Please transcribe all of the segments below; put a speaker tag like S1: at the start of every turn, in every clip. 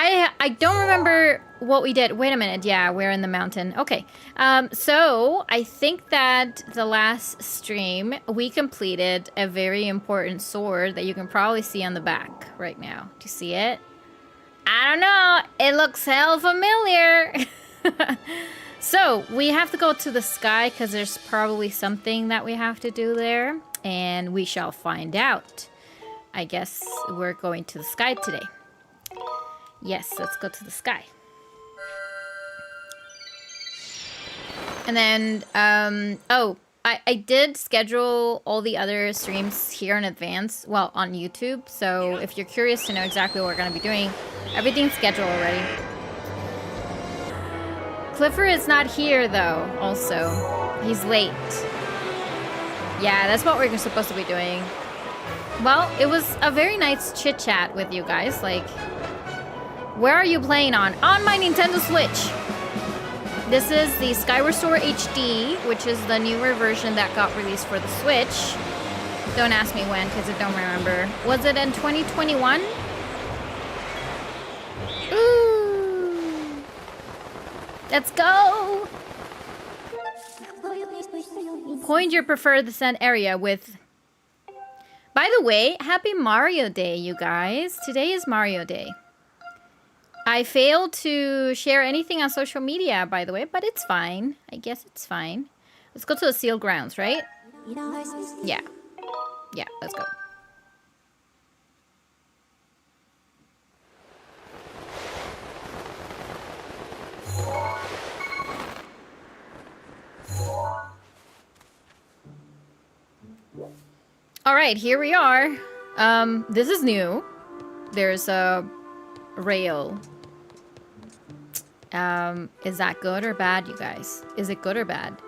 S1: I don't remember what we did. Wait a minute. Yeah, we're in the mountain. Okay. So I think that the last stream we completed a very important sword that you can probably see on the back right now. Do you see it? I don't know. It looks hell familiar. So we have to go to the sky because there's probably something that we have to do there, and we shall find out. I guess we're going to the sky today. Yes, let's go to the sky. And then, I did schedule all the other streams here in advance, well, on YouTube. So if you're curious to know exactly what we're going to be doing, everything's scheduled already. Clifford is not here, though, also. He's late. Yeah, that's what we're supposed to be doing. Well, it was a very nice chit-chat with you guys. Like, where are you playing on? On my Nintendo Switch. This is the Skyward Sword HD, which is the newer version that got released for the Switch. Don't ask me when, because I don't remember. Was it in 2021? Ooh. Let's go! Point your preferred descent area with... By the way, happy Mario Day, you guys. Today is Mario Day. I failed to share anything on social media, by the way, but it's fine. I guess it's fine. Let's go to the sealed grounds, right? Yeah. Yeah, let's go. All right, here we are. This is new. There's a rail. Is that good or bad, you guys? Is it good or bad?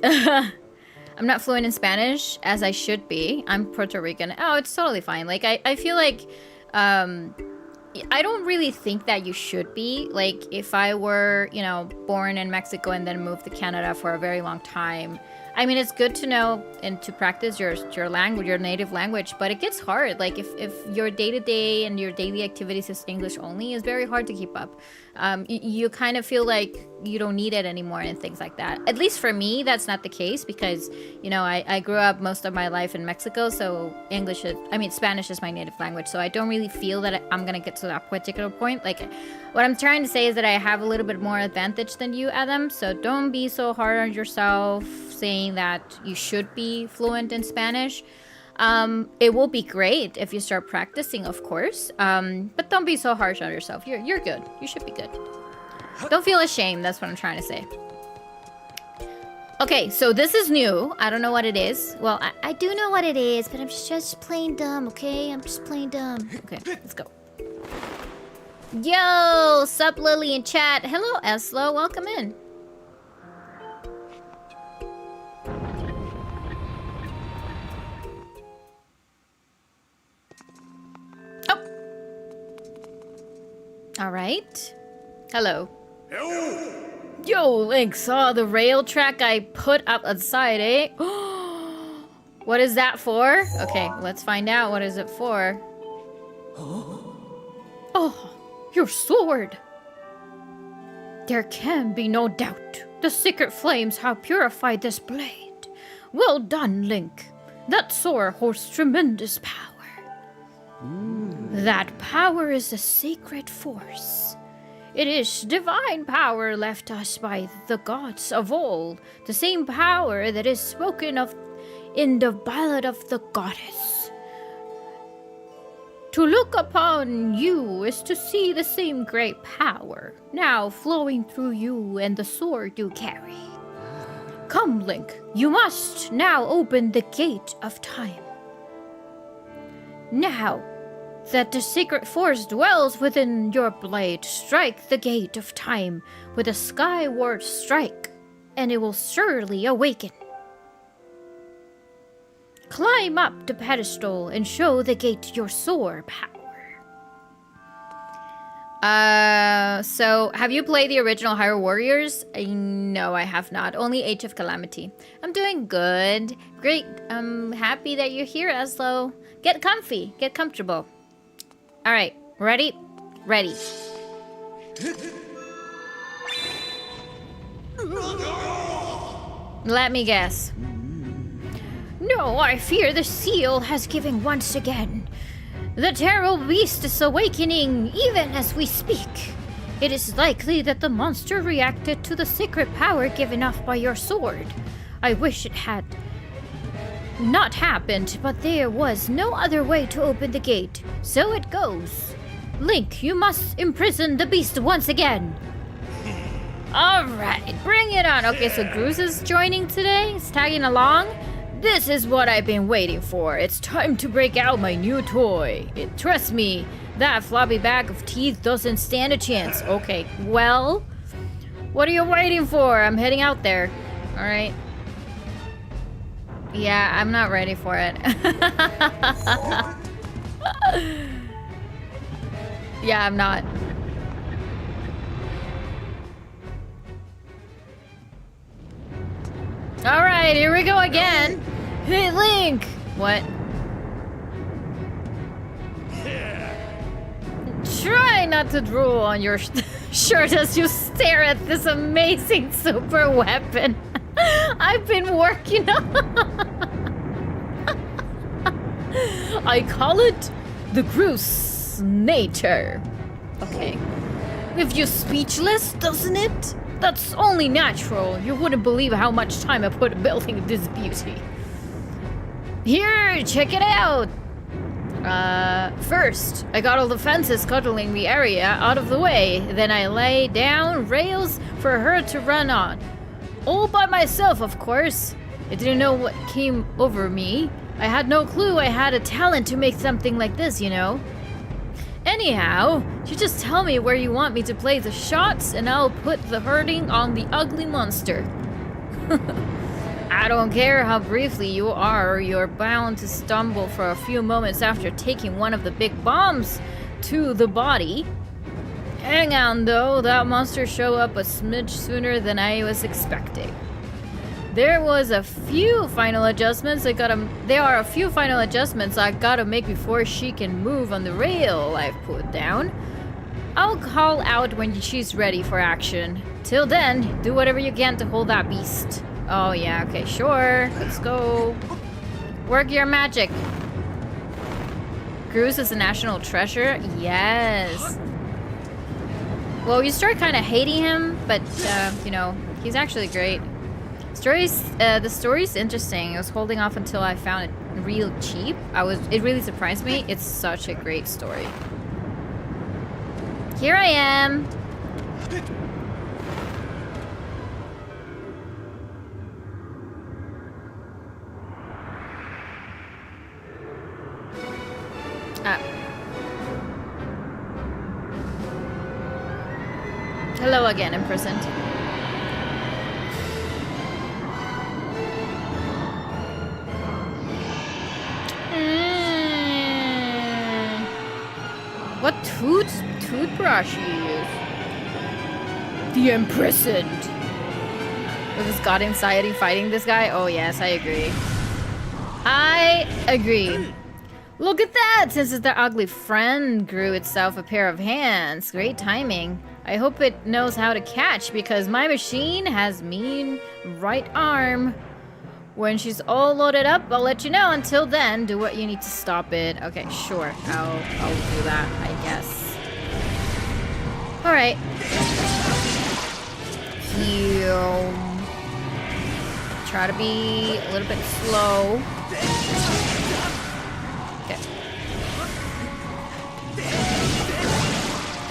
S1: I'm not fluent in Spanish, as I should be. I'm Puerto Rican. Oh, it's totally fine. Like, I feel like, I don't really think that you should be. Like, if I were, you know, born in Mexico and then moved to Canada for a very long time, I mean, it's good to know and to practice your language, your native language, but it gets hard. Like, if your day-to-day and your daily activities is English only, it's very hard to keep up. You kind of feel like you don't need it anymore and things like that. At least for me, that's not the case because, you know, I grew up most of my life in Mexico, so Spanish is my native language, so I don't really feel that I'm gonna get to that particular point. Like, what I'm trying to say is that I have a little bit more advantage than you, Adam, so don't be so hard on yourself saying that you should be fluent in Spanish. It will be great if you start practicing, of course, but don't be so harsh on yourself. You're good. You should be good. Don't feel ashamed. That's what I'm trying to say. Okay, so this is new. I don't know what it is. Well, I do know what it is, but I'm just plain dumb, okay? I'm just plain dumb. Okay, let's go. Yo, sup Lily in chat. Hello, Eslo. Welcome in. All right. Hello. Yo, Link, saw the rail track I put up outside, eh? What is that for? Okay, let's find out. What is it for? Oh, your sword. There can be no doubt. The secret flames have purified this blade. Well done, Link. That sword holds tremendous power. That power is a sacred force. It is divine power left us by the gods of old, the same power that is spoken of in the ballad of the goddess. To look upon you is to see the same great power, now flowing through you and the sword you carry. Come, Link, you must now open the gate of time. Now that the secret force dwells within your blade, strike the gate of time with a skyward strike, and it will surely awaken. Climb up the pedestal and show the gate your sword power. So have you played the original Hyrule Warriors? No, I have not. Only Age of Calamity. I'm doing good. Great. I'm happy that you're here, Eslo. Get comfy. Get comfortable. Alright, ready? Ready. Let me guess. No, I fear the seal has given once again. The terrible beast is awakening even as we speak. It is likely that the monster reacted to the secret power given off by your sword. I wish it had not happened, but there was no other way to open the gate. So it goes. Link, you must imprison the beast once again. Alright, bring it on. Okay, so Gruz is joining today. He's tagging along. This is what I've been waiting for. It's time to break out my new toy. Trust me, that floppy bag of teeth doesn't stand a chance. Okay, well, what are you waiting for? I'm heading out there. Alright. Yeah, I'm not ready for it. Yeah, I'm not. Alright, here we go again. Hey, Link! What? Try not to drool on your shirt as you stare at this amazing super weapon I've been working on. I call it the Cruisinator. Okay. Leaves you speechless, doesn't it? That's only natural. You wouldn't believe how much time I put building this beauty. Here, check it out. First, I got all the fences cuddling the area out of the way. Then I laid down rails for her to run on. All by myself, of course. I didn't know what came over me. I had no clue I had a talent to make something like this, you know. Anyhow, you just tell me where you want me to play the shots and I'll put the hurting on the ugly monster. I don't care how briefly you are, you're bound to stumble for a few moments after taking one of the big bombs to the body. Hang on though, that monster showed up a smidge sooner than I was expecting. There are a few final adjustments I gotta make before she can move on the rail I've put down. I'll call out when she's ready for action. Till then, do whatever you can to hold that beast. Oh yeah, okay, sure. Let's go. Work your magic. Gruz is a national treasure? Yes. Well, you start kind of hating him, but, you know, he's actually great. The story's interesting. I was holding off until I found it real cheap. It really surprised me. It's such a great story. Here I am. Hello again, imprisoned. What toothbrush you use? The imprisoned. With his god anxiety fighting this guy? Oh yes, I agree. I agree. Look at that! Since the ugly friend grew itself a pair of hands. Great timing. I hope it knows how to catch because my machine has mean right arm. When she's all loaded up, I'll let you know. Until then, do what you need to stop it. Okay, sure. I'll do that, I guess. Alright. Heal. Try to be a little bit slow. Okay.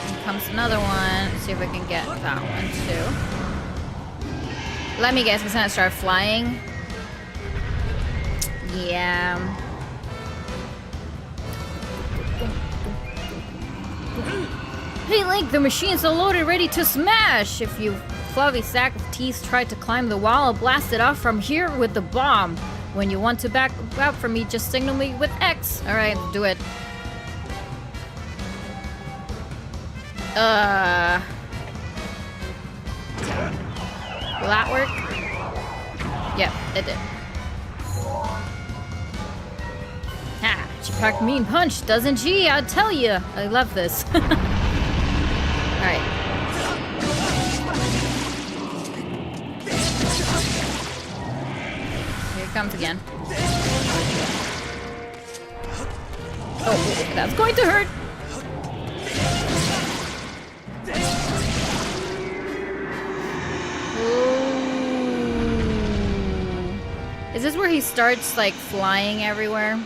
S1: Here comes another one. Let's see if we can get that one too. Let me guess, it's gonna start flying. Yeah. Hey Link, the machine's all loaded, ready to smash! If you fluffy sack of teeth tried to climb the wall, I'll blast it off from here with the bomb. When you want to back out from me, just signal me with X. Alright, do it. Will that work? Yep, it did. She packed mean punch, doesn't she? I'll tell you. I love this. Alright. Here it comes again. Oh, that's going to hurt. Ooh. Is this where he starts like flying everywhere?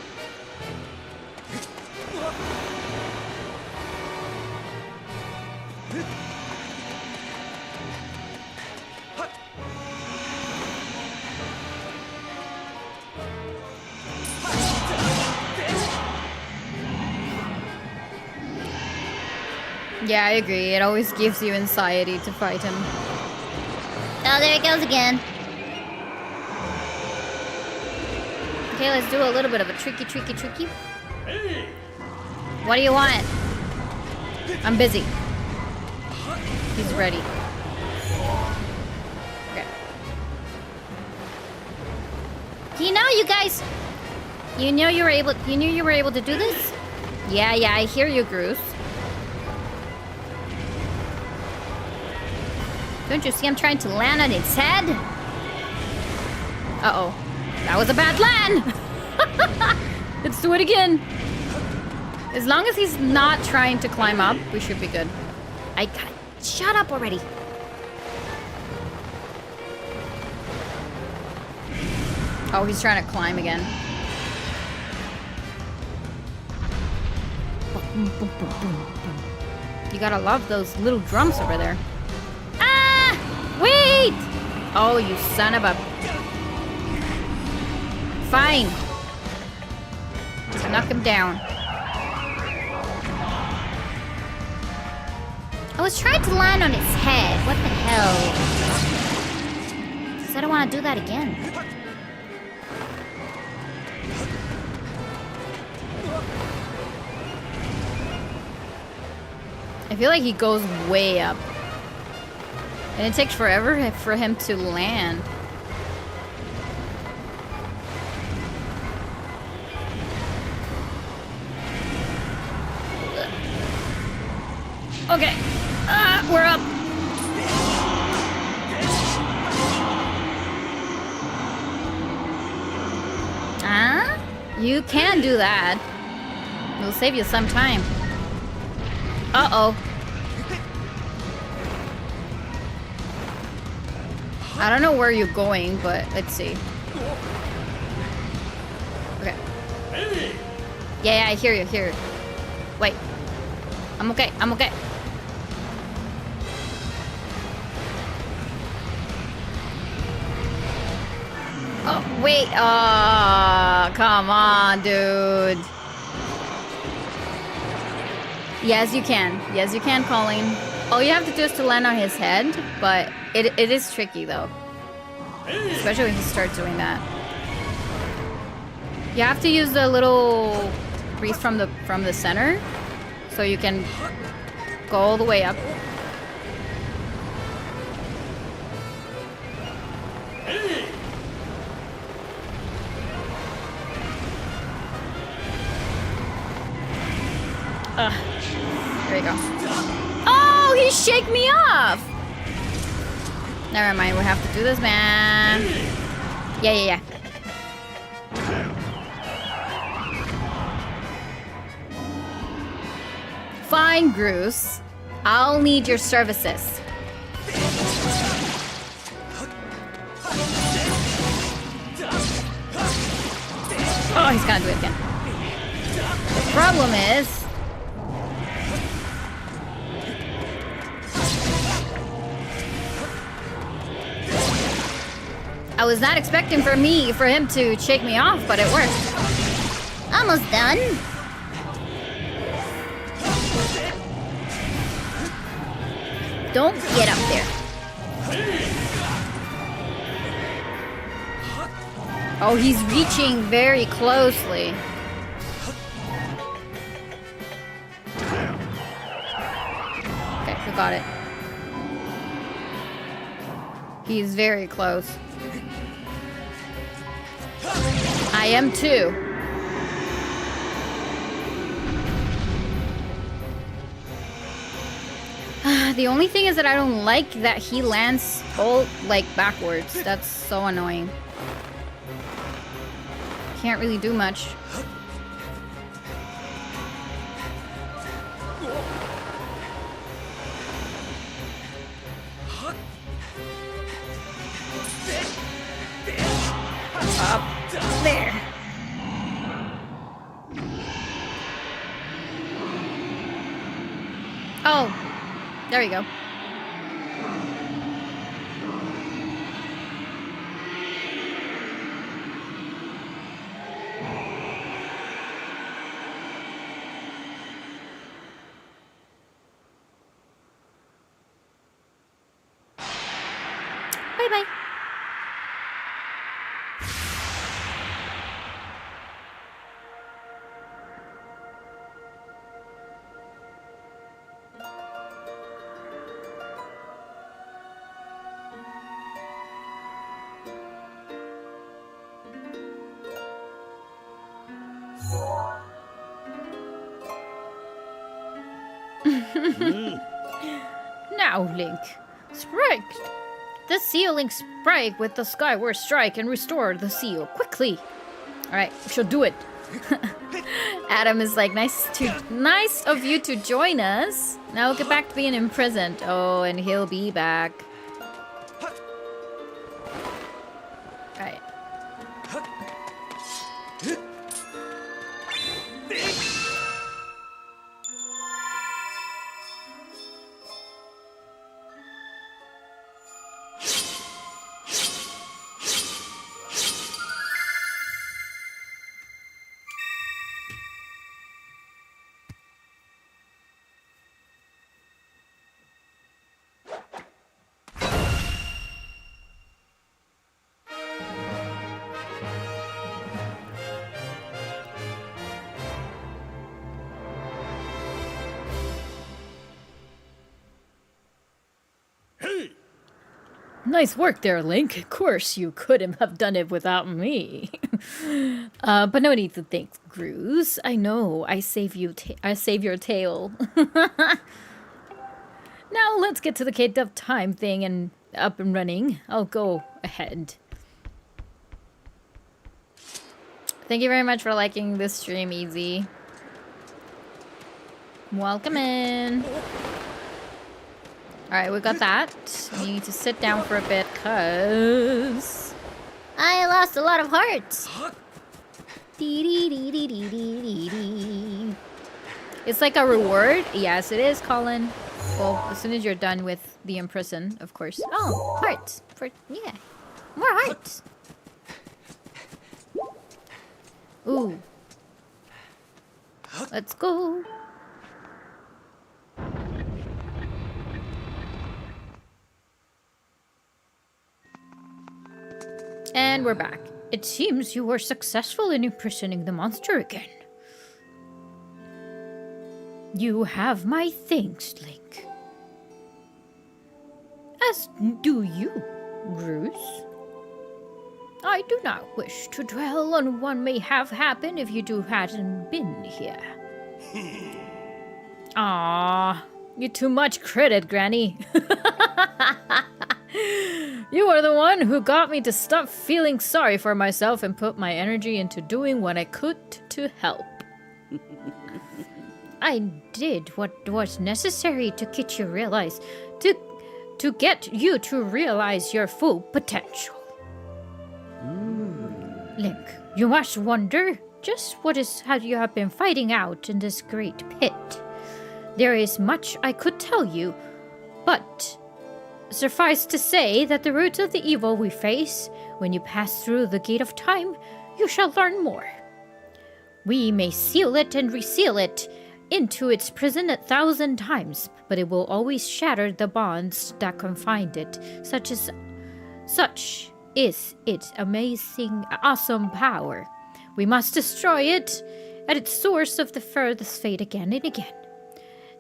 S1: Yeah, I agree. It always gives you anxiety to fight him. Oh, there he goes again. Okay, let's do a little bit of a tricky. Hey. What do you want? I'm busy. He's ready. Okay. You know, you guys, you knew you were able to do this? Yeah, I hear you, Bruce. Don't you see I'm trying to land on its head? Uh-oh. That was a bad land! Let's do it again. As long as he's not trying to climb up, we should be good. Shut up already. Oh, he's trying to climb again. You gotta love those little drums over there. Wait! Oh, you son of a... Fine. Knock him down. I was trying to land on his head. What the hell? I don't want to do that again. I feel like he goes way up. And it takes forever for him to land. Okay. We're up. You can do that. It'll save you some time. Uh-oh. I don't know where you're going, but let's see. Okay. Yeah, I hear you, Wait. I'm okay. Oh, wait. Oh, come on, dude. Yes, you can, Colleen. All you have to do is to land on his head, but it is tricky, though. Especially when he starts doing that. You have to use the little breeze from the center, so you can go all the way up. There you go. Oh, he shake me off! Never mind, we have to do this, man. Yeah. Fine, Bruce. I'll need your services. Oh, he's gonna do it again. The problem is... I was not expecting for him to shake me off, but it worked. Almost done. Don't get up there. Oh, he's reaching very closely. Okay, we got it. He's very close. I am too. The only thing is that I don't like that he lands all, like, backwards. That's so annoying. Can't really do much. Up there. Oh, there you go. Bye-bye. Now, Link. Strike! The seal Link strike with the Skyward Strike and restore the seal quickly. Alright, she'll do it. Adam is like, nice of you to join us. Now we'll get back to being imprisoned. Oh, and he'll be back. Alright. Nice work there, Link. Of course, you couldn't have done it without me. But no need to thank Gruz. I know. I save your tail. Now let's get to the Gate of Time thing and up and running. I'll go ahead. Thank you very much for liking this stream, Easy. Welcome in. Alright, we got that. We need to sit down for a bit, cause I lost a lot of hearts. It's like a reward. Yes, it is, Colin. Well, as soon as you're done with the imprison, of course. Oh, hearts. Yeah. More hearts. Ooh. Let's go. And we're back. It seems you were successful in imprisoning the monster again. You have my thanks, Link. As do you, Gruz. I do not wish to dwell on what may have happened if you two hadn't been here. Ah, you too much credit, Granny. You are the one who got me to stop feeling sorry for myself and put my energy into doing what I could to help. I did what was necessary to get you realize, to get you to realize your full potential. Link, you must wonder just how you have been fighting out in this great pit. There is much I could tell you, but suffice to say that the roots of the evil we face, when you pass through the Gate of Time, you shall learn more. We may seal it and reseal it into its prison 1,000 times, but it will always shatter the bonds that confined it, such is its amazing, awesome power. We must destroy it at its source of the furthest fate again and again.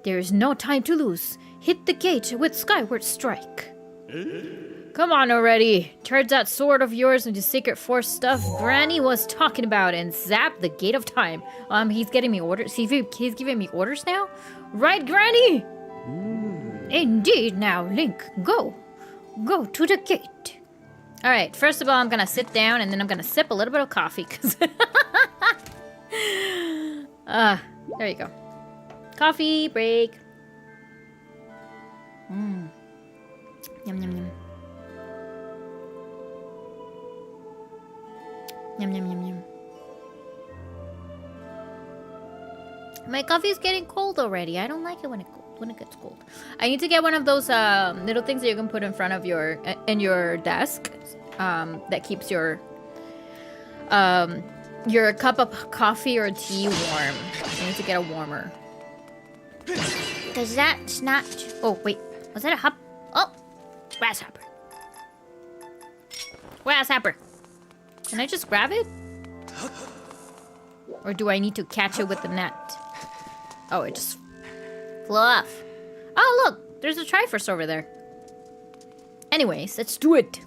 S1: There is no time to lose. Hit the gate with Skyward Strike. Come on already. Turn that sword of yours into secret force stuff Granny was talking about and zap the Gate of Time. He's getting me orders. He's giving me orders now? Right, Granny? Indeed now, Link. Go. Go to the gate. Alright, first of all, I'm gonna sit down and then I'm gonna sip a little bit of coffee, because... there you go. Coffee break. Yum, yum, yum. Yum, yum, yum, yum. My coffee's getting cold already. I don't like it when it gets cold. I need to get one of those little things that you can put in front of your desk that keeps your cup of coffee or tea warm. I need to get a warmer. Cause that's not... Oh, wait. Was that a hop? Oh! Grasshopper. Grasshopper. Can I just grab it? Or do I need to catch it with the net? Oh, it just flew off. Oh, look! There's a Triforce over there. Anyways, let's do it.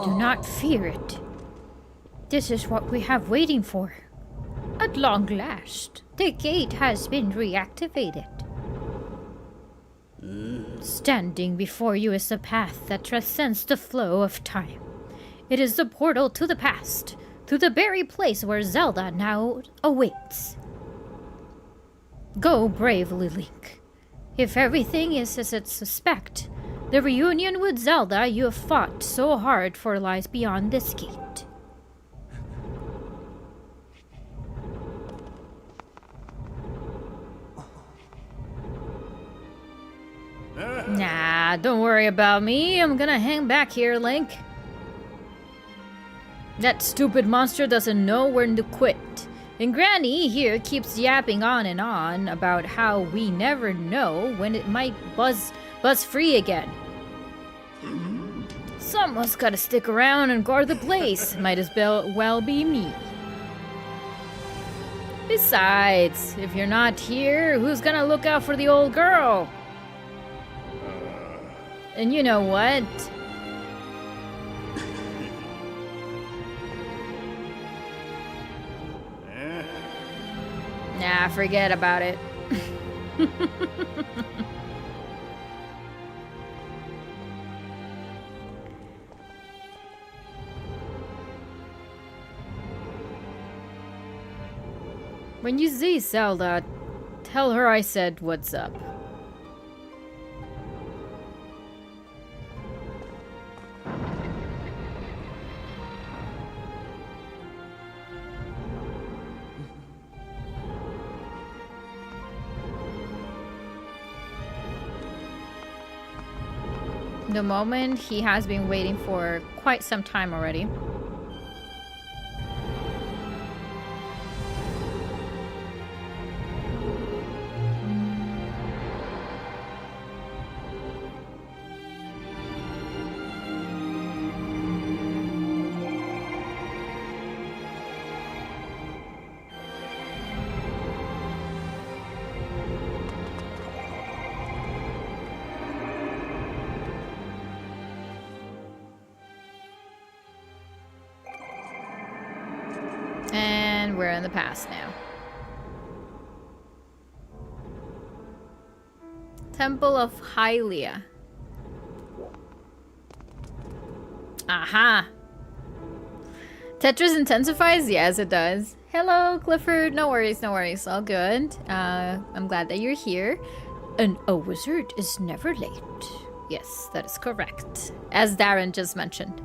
S1: Do not fear it. This is what we have waiting for. At long last, the gate has been reactivated. Standing before you is a path that transcends the flow of time. It is the portal to the past, to the very place where Zelda now awaits. Go bravely, Link. If everything is as it suspect, the reunion with Zelda you have fought so hard for lies beyond this gate. Nah, don't worry about me. I'm gonna hang back here, Link. That stupid monster doesn't know when to quit. And Granny here keeps yapping on and on about how we never know when it might buzz free again. Someone's gotta stick around and guard the place. Might as well be me. Besides, if you're not here, who's gonna look out for the old girl? And you know what? Nah, forget about it. When you see Zelda, tell her I said what's up. The moment he has been waiting for quite some time already. We're in the past now. Temple of Hylia. Aha! Tetris intensifies? Yes, it does. Hello, Clifford. No worries, no worries. All good. I'm glad that you're here. A wizard is never late. Yes, that is correct. As Darren just mentioned.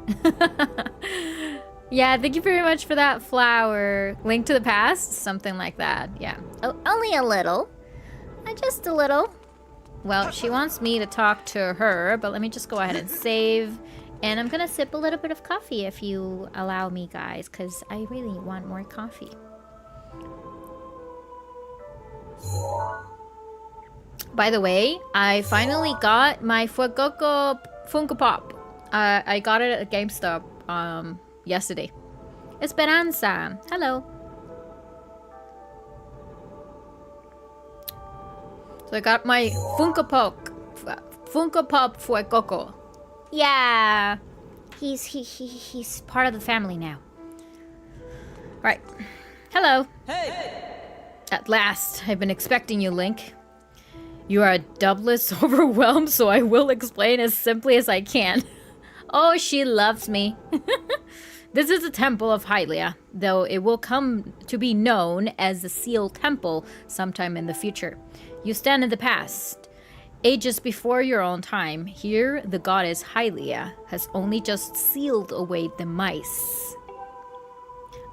S1: Yeah, thank you very much for that flower. Link to the past? Something like that, yeah. Oh, only a little. Just a little. Well, she wants me to talk to her, but let me just go ahead and save. And I'm gonna sip a little bit of coffee if you allow me, guys, because I really want more coffee. By the way, I finally got my Funko Pop. I got it at GameStop yesterday. Esperanza, hello. So I got my Funko Pop Fuecoco. Yeah, he's part of the family now. Right. Hello. Hey. At last, I've been expecting you, Link. You are doubtless overwhelmed, so I will explain as simply as I can. Oh, she loves me. This is the Temple of Hylia, though it will come to be known as the Sealed Temple sometime in the future. You stand in the past, ages before your own time. Here, the goddess Hylia has only just sealed away the mice.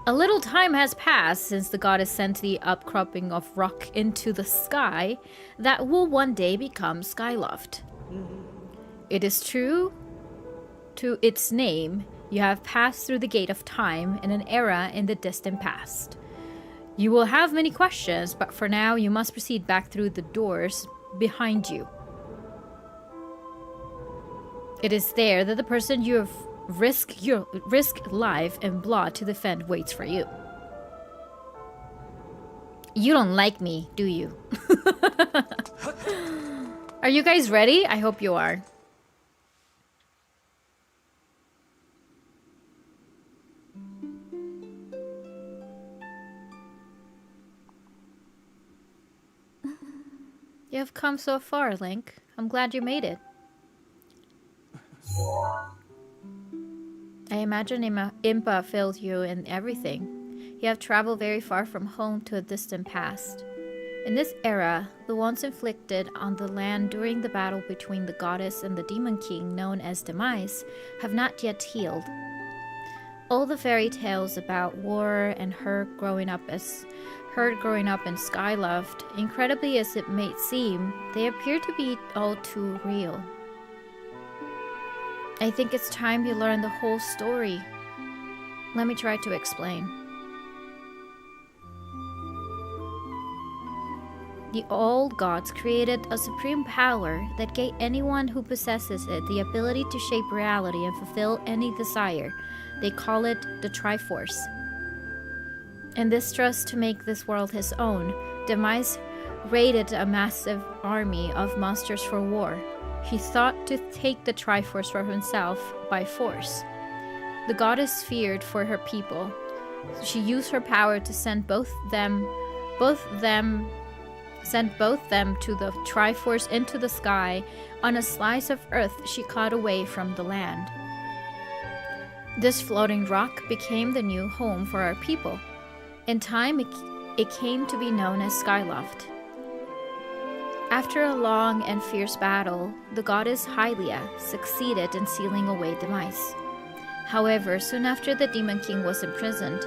S1: A little time has passed since the goddess sent the upcropping of rock into the sky that will one day become Skyloft. It is true to its name, you have passed through the gate of time in an era in the distant past. You will have many questions, but for now you must proceed back through the doors behind you. It is there that the person you have risk life and blood to defend waits for you. You don't like me, do you? Are you guys ready? I hope you are. You have come so far, Link. I'm glad you made it. I imagine Impa failed you in everything. You have traveled very far from home to a distant past. In this era, the wounds inflicted on the land during the battle between the goddess and the demon king known as Demise have not yet healed. All the fairy tales about war and her growing up in Skyloft, incredibly as it may seem, they appear to be all too real. I think it's time you learn the whole story. Let me try to explain. The old gods created a supreme power that gave anyone who possesses it the ability to shape reality and fulfill any desire. They call it the Triforce. In this trust to make this world his own, Demise raided a massive army of monsters for war. He thought to take the Triforce for himself by force. The goddess feared for her people. She used her power to send both them to the Triforce into the sky on a slice of earth she cut away from the land. This floating rock became the new home for our people. In time, it came to be known as Skyloft. After a long and fierce battle, the goddess Hylia succeeded in sealing away the mice. However, soon after the Demon King was imprisoned,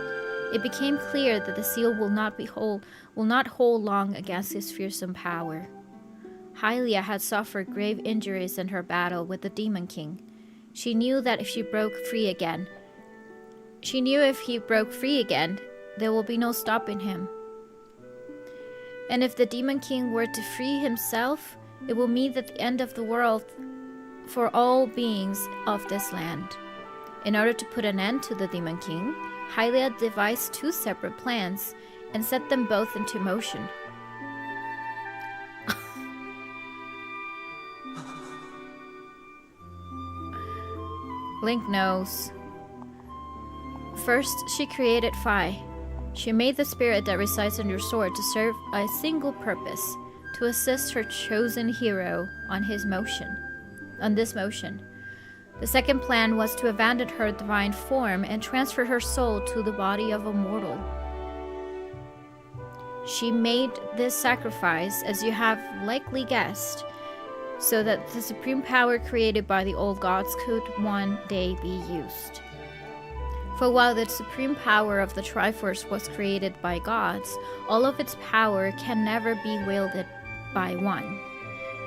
S1: it became clear that the seal will not hold long against his fearsome power. Hylia had suffered grave injuries in her battle with the Demon King. She knew that if he broke free again, there will be no stopping him. And if the Demon King were to free himself, it will mean the end of the world for all beings of this land. In order to put an end to the Demon King, Hylia devised two separate plans and set them both into motion. Link knows. First, she created Fi, She made the spirit that resides in your sword to serve a single purpose, to assist her chosen hero on this motion. The second plan was to abandon her divine form and transfer her soul to the body of a mortal. She made this sacrifice, as you have likely guessed, so that the supreme power created by the old gods could one day be used. For while the supreme power of the Triforce was created by gods, all of its power can never be wielded by one.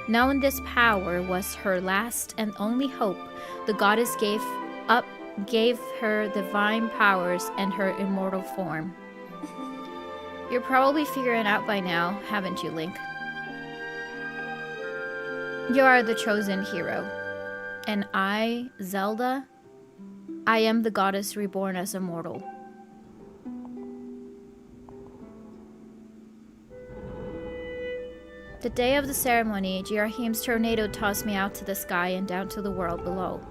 S1: Knowing this power was her last and only hope, the goddess gave her divine powers and her immortal form. You're probably figuring it out by now, haven't you, Link? You are the chosen hero. And I, Zelda, I am the goddess reborn as a mortal. The day of the ceremony, Girahim's tornado tossed me out to the sky and down to the world below.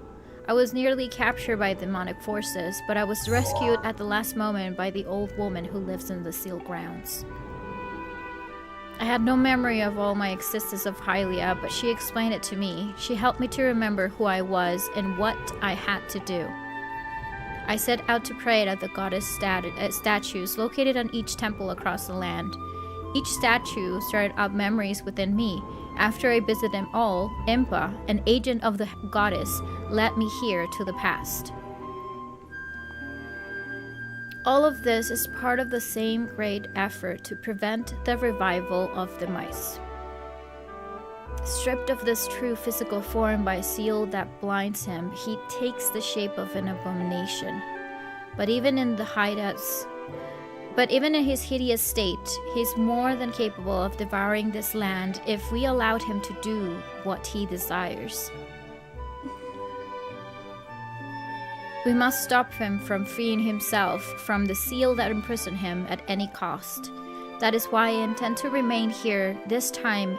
S1: I was nearly captured by demonic forces, but I was rescued at the last moment by the old woman who lives in the sealed grounds. I had no memory of all my existence of Hylia, but she explained it to me. She helped me to remember who I was and what I had to do. I set out to pray at the goddess statues located on each temple across the land. Each statue stirred up memories within me. After I visited them all, Impa, an agent of the goddess, led me here to the past. All of this is part of the same great effort to prevent the revival of the mice. Stripped of this true physical form by a seal that blinds him, he takes the shape of an abomination. But even in his hideous state, he's more than capable of devouring this land if we allowed him to do what he desires. We must stop him from freeing himself from the seal that imprisoned him at any cost. That is why I intend to remain here in this time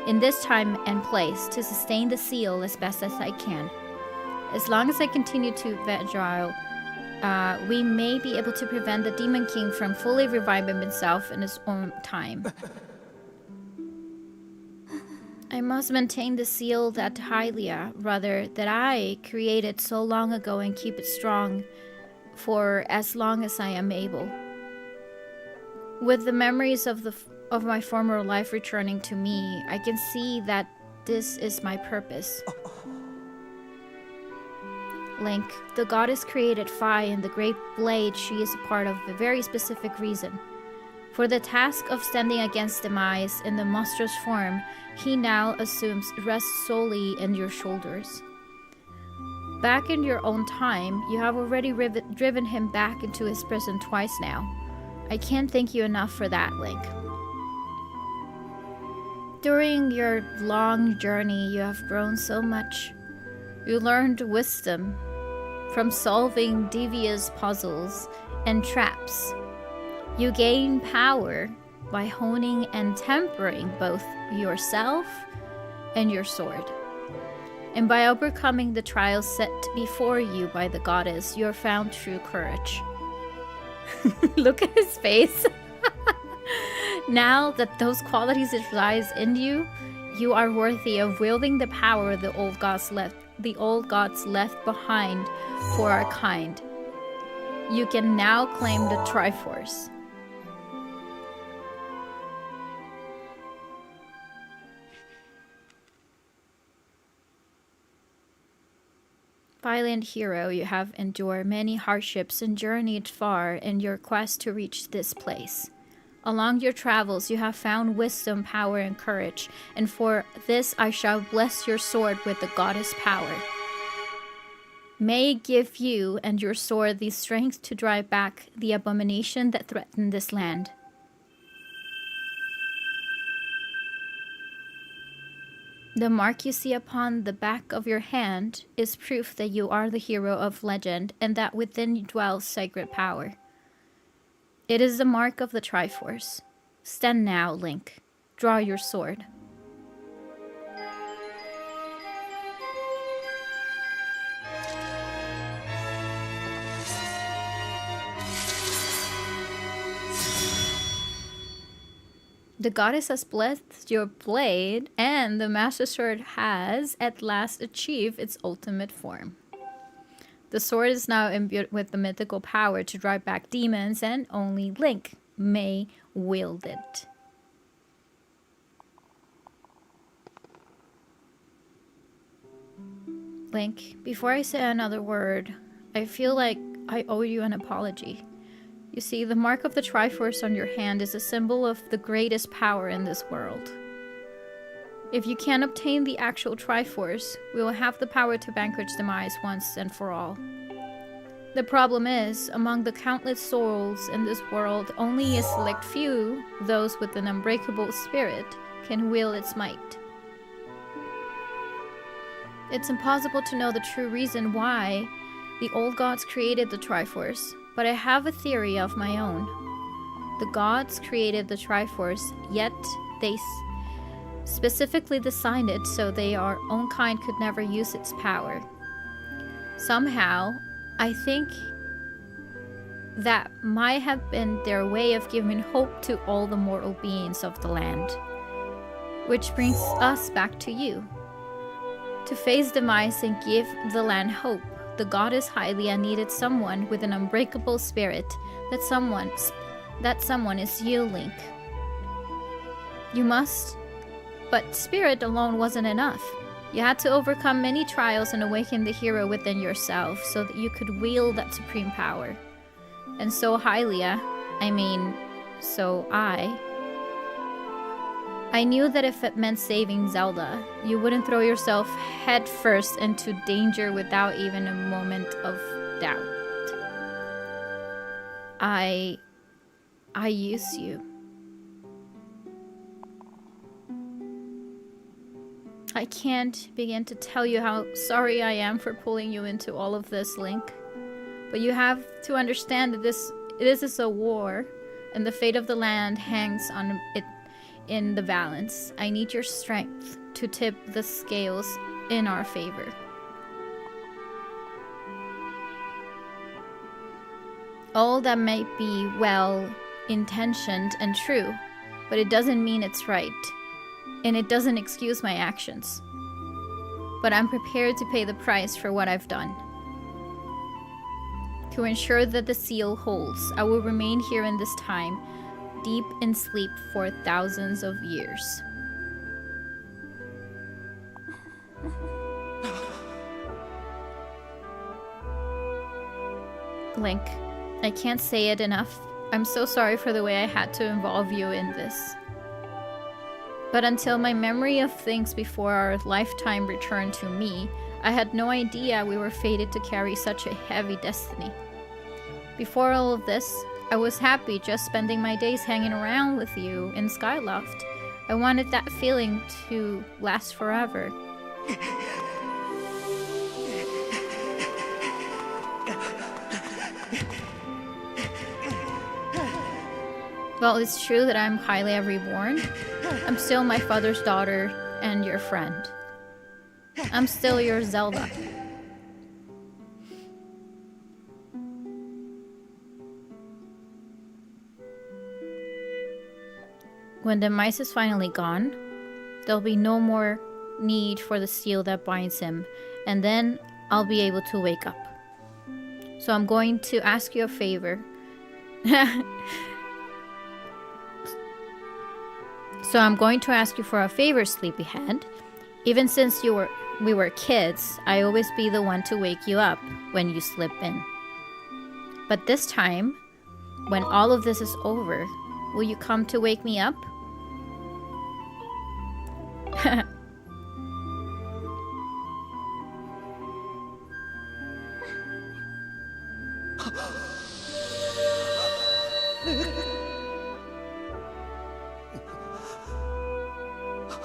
S1: and place to sustain the seal as best as I can. As long as I continue to vigil, we may be able to prevent the Demon King from fully reviving himself in his own time. I must maintain the seal that I created so long ago and keep it strong for as long as I am able. With the memories of my former life returning to me, I can see that this is my purpose. Link, the goddess created Fi and the great blade she is a part of a very specific reason. For the task of standing against demise in the monstrous form he now assumes rests solely in your shoulders. Back in your own time, you have already driven him back into his prison twice now. I can't thank you enough for that, Link. During your long journey, you have grown so much. You learned wisdom from solving devious puzzles and traps. You gain power by honing and tempering both yourself and your sword. And by overcoming the trials set before you by the goddess, you have found true courage. Look at his face. Now that those qualities reside in you, you are worthy of wielding the power the old gods left behind for our kind. You can now claim the Triforce. Valiant hero, you have endured many hardships and journeyed far in your quest to reach this place. Along your travels, you have found wisdom, power, and courage, and for this I shall bless your sword with the goddess power. May it give you and your sword the strength to drive back the abomination that threatened this land. The mark you see upon the back of your hand is proof that you are the hero of legend and that within you dwells sacred power. It is the mark of the Triforce. Stand now, Link. Draw your sword. The goddess has blessed your blade, and the Master Sword has at last achieved its ultimate form. The sword is now imbued with the mythical power to drive back demons, and only Link may wield it. Link, before I say another word, I feel like I owe you an apology. You see, the mark of the Triforce on your hand is a symbol of the greatest power in this world. If you can't obtain the actual Triforce, we will have the power to vanquish demise once and for all. The problem is, among the countless souls in this world, only a select few, those with an unbreakable spirit, can wield its might. It's impossible to know the true reason why the old gods created the Triforce, but I have a theory of my own. The gods created the Triforce, yet they specifically designed it so their own kind could never use its power. Somehow, I think that might have been their way of giving hope to all the mortal beings of the land. Which brings us back to you. To face demise and give the land hope, the goddess Hylia needed someone with an unbreakable spirit. That someone is you, Link. You must. But spirit alone wasn't enough. You had to overcome many trials and awaken the hero within yourself so that you could wield that supreme power. And so Hylia, I knew that if it meant saving Zelda, you wouldn't throw yourself headfirst into danger without even a moment of doubt. I use you. I can't begin to tell you how sorry I am for pulling you into all of this, Link. But you have to understand that this is a war, and the fate of the land hangs on it in the balance. I need your strength to tip the scales in our favor. All that may be well-intentioned and true, but it doesn't mean it's right. And it doesn't excuse my actions. But I'm prepared to pay the price for what I've done. To ensure that the seal holds, I will remain here in this time, deep in sleep for thousands of years. Link, I can't say it enough. I'm so sorry for the way I had to involve you in this. But until my memory of things before our lifetime returned to me, I had no idea we were fated to carry such a heavy destiny. Before all of this, I was happy just spending my days hanging around with you in Skyloft. I wanted that feeling to last forever. Well, it's true that I'm Hylia reborn. I'm still my father's daughter and your friend. I'm still your Zelda. When the mice is finally gone, there'll be no more need for the seal that binds him, and then I'll be able to wake up. So I'm going to ask you a favor. So I'm going to ask you for a favor, Sleepyhead. Even since we were kids, I always be the one to wake you up when you slip in. But this time, when all of this is over, will you come to wake me up?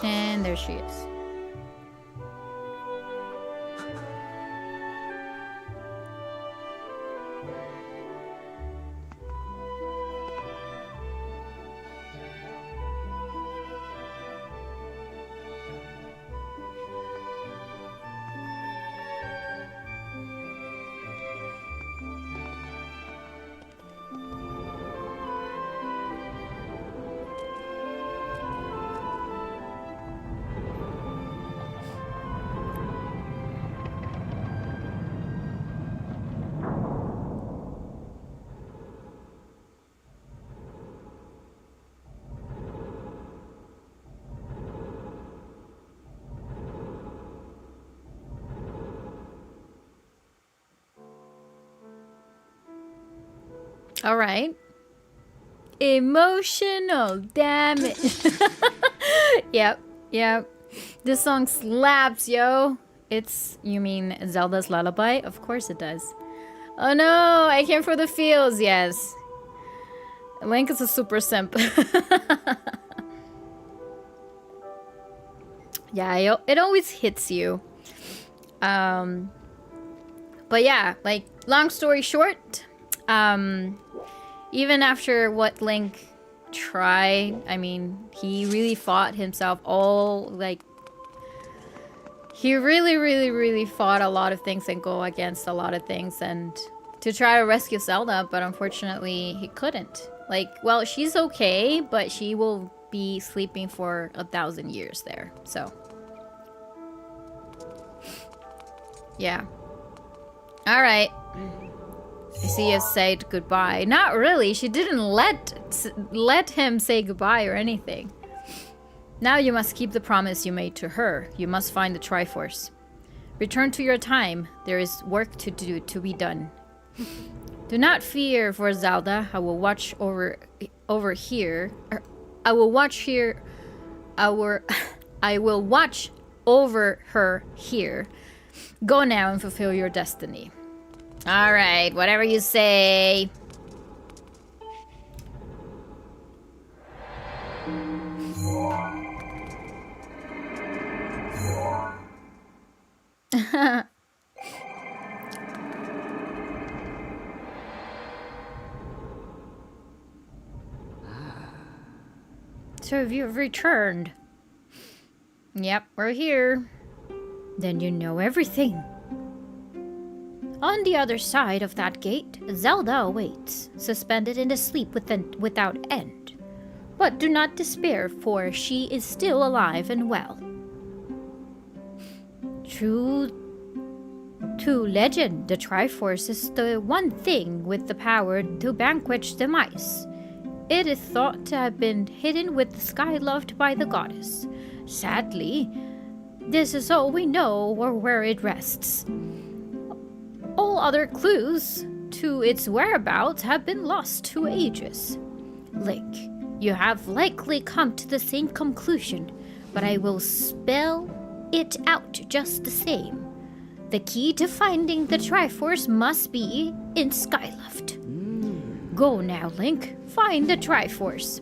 S1: And there she is. Alright. Emotional damage. Yep, yep. This song slaps, yo. You mean Zelda's Lullaby? Of course it does. Oh no, I came for the feels, yes. Link is a super simp. Yeah, it always hits you. But yeah, like, long story short, even after what Link tried, I mean, he really fought himself he really fought a lot of things and go against a lot of things and to try to rescue Zelda, but unfortunately he couldn't. Like, well, she's okay, but she will be sleeping for 1,000 years there, so. Yeah. Alright. I see you said goodbye. Not really, she didn't let him say goodbye or anything. Now you must keep the promise you made to her. You must find the Triforce. Return to your time. There is work to be done. Do not fear for Zelda. I will watch over here. I will watch over her here. Go now and fulfill your destiny. All right, whatever you say. So you've returned. Yep, we're here. Then you know everything. On the other side of that gate, Zelda awaits, suspended in a sleep without end. But do not despair, for she is still alive and well. True to legend, the Triforce is the one thing with the power to vanquish the mice. It is thought to have been hidden with the sky loved by the goddess. Sadly, this is all we know or where it rests. All other clues to its whereabouts have been lost to ages. Link, you have likely come to the same conclusion, but I will spell it out just the same. The key to finding the Triforce must be in Skyloft. Go now, Link. Find the Triforce.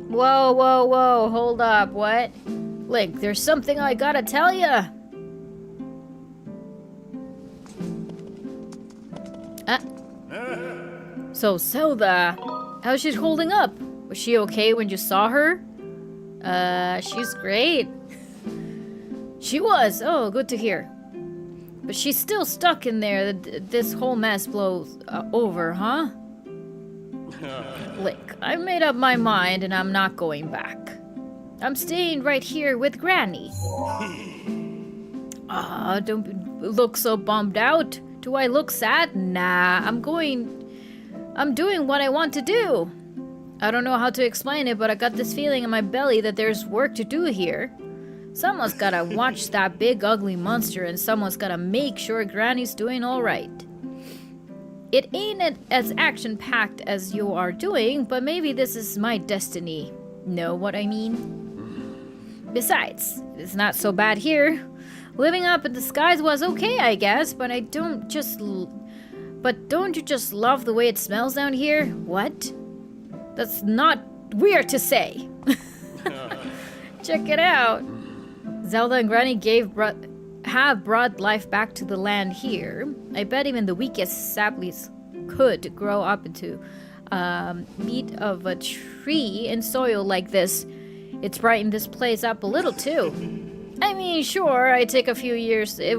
S1: Whoa, whoa, whoa. Hold up. What? Link, there's something I gotta tell ya. So Zelda, how's she holding up? Was she okay when you saw her? She's great. She was. Oh, good to hear. But she's still stuck in there. This whole mess blows over, huh? Link, I made up my mind and I'm not going back. I'm staying right here with Granny. Don't look so bummed out. Do I look sad? Nah, I'm doing what I want to do. I don't know how to explain it, but I got this feeling in my belly that there's work to do here. Someone's gotta watch that big ugly monster and someone's gotta make sure Granny's doing alright. It ain't as action-packed as you are doing, but maybe this is my destiny. Know what I mean? Besides, it's not so bad here. Living up in the skies was okay, I guess, but don't you just love the way it smells down here? What? That's not weird to say. Check it out. Zelda and Granny have brought life back to the land here. I bet even the weakest saplings could grow up into meat of a tree in soil like this. It's brightened this place up a little too. I mean, sure, it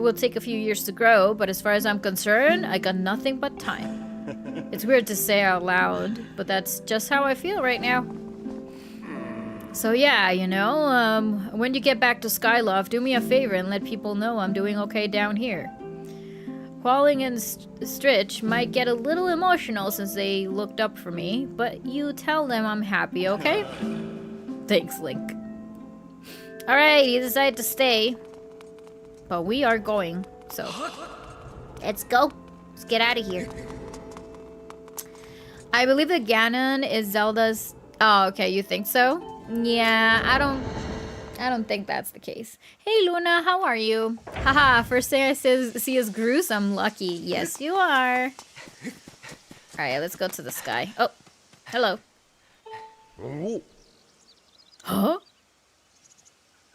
S1: will take a few years to grow, but as far as I'm concerned, I got nothing but time. It's weird to say out loud, but that's just how I feel right now. So yeah, you know, when you get back to Skyloft, do me a favor and let people know I'm doing okay down here. Qualling and Stritch might get a little emotional since they looked up for me, but you tell them I'm happy, okay? Thanks, Link. Alright, you decided to stay. But we are going, so. Let's go. Let's get out of here. I believe that Ganon is Zelda's... Oh, okay, you think so? Yeah, I don't think that's the case. Hey, Luna, how are you? Haha, first thing I see is gruesome. Lucky. Yes, you are. Alright, let's go to the sky. Oh, hello. Huh?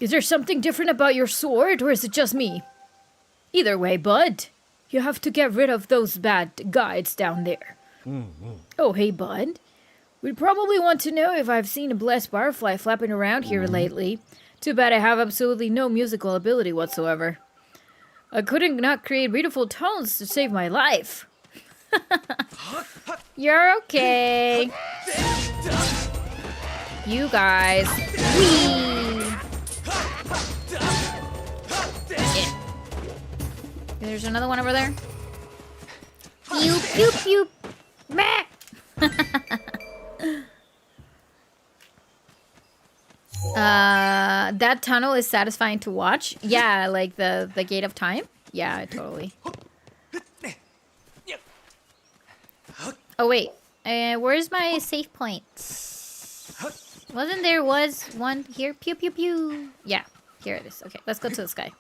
S1: Is there something different about your sword, or is it just me? Either way, bud, you have to get rid of those bad guides down there. Oh, hey, bud. We'd probably want to know if I've seen a blessed barfly flapping around here lately. Too bad I have absolutely no musical ability whatsoever. I couldn't not create beautiful tones to save my life. You're okay. You guys. Whee! Yeah. There's another one over there. Pew, pew, pew. Meh. That tunnel is satisfying to watch. Yeah, like the Gate of Time. Yeah, totally. Oh wait, where's my save point? Wasn't there one here? Pew pew pew. Yeah, here it is. Okay, let's go to the sky.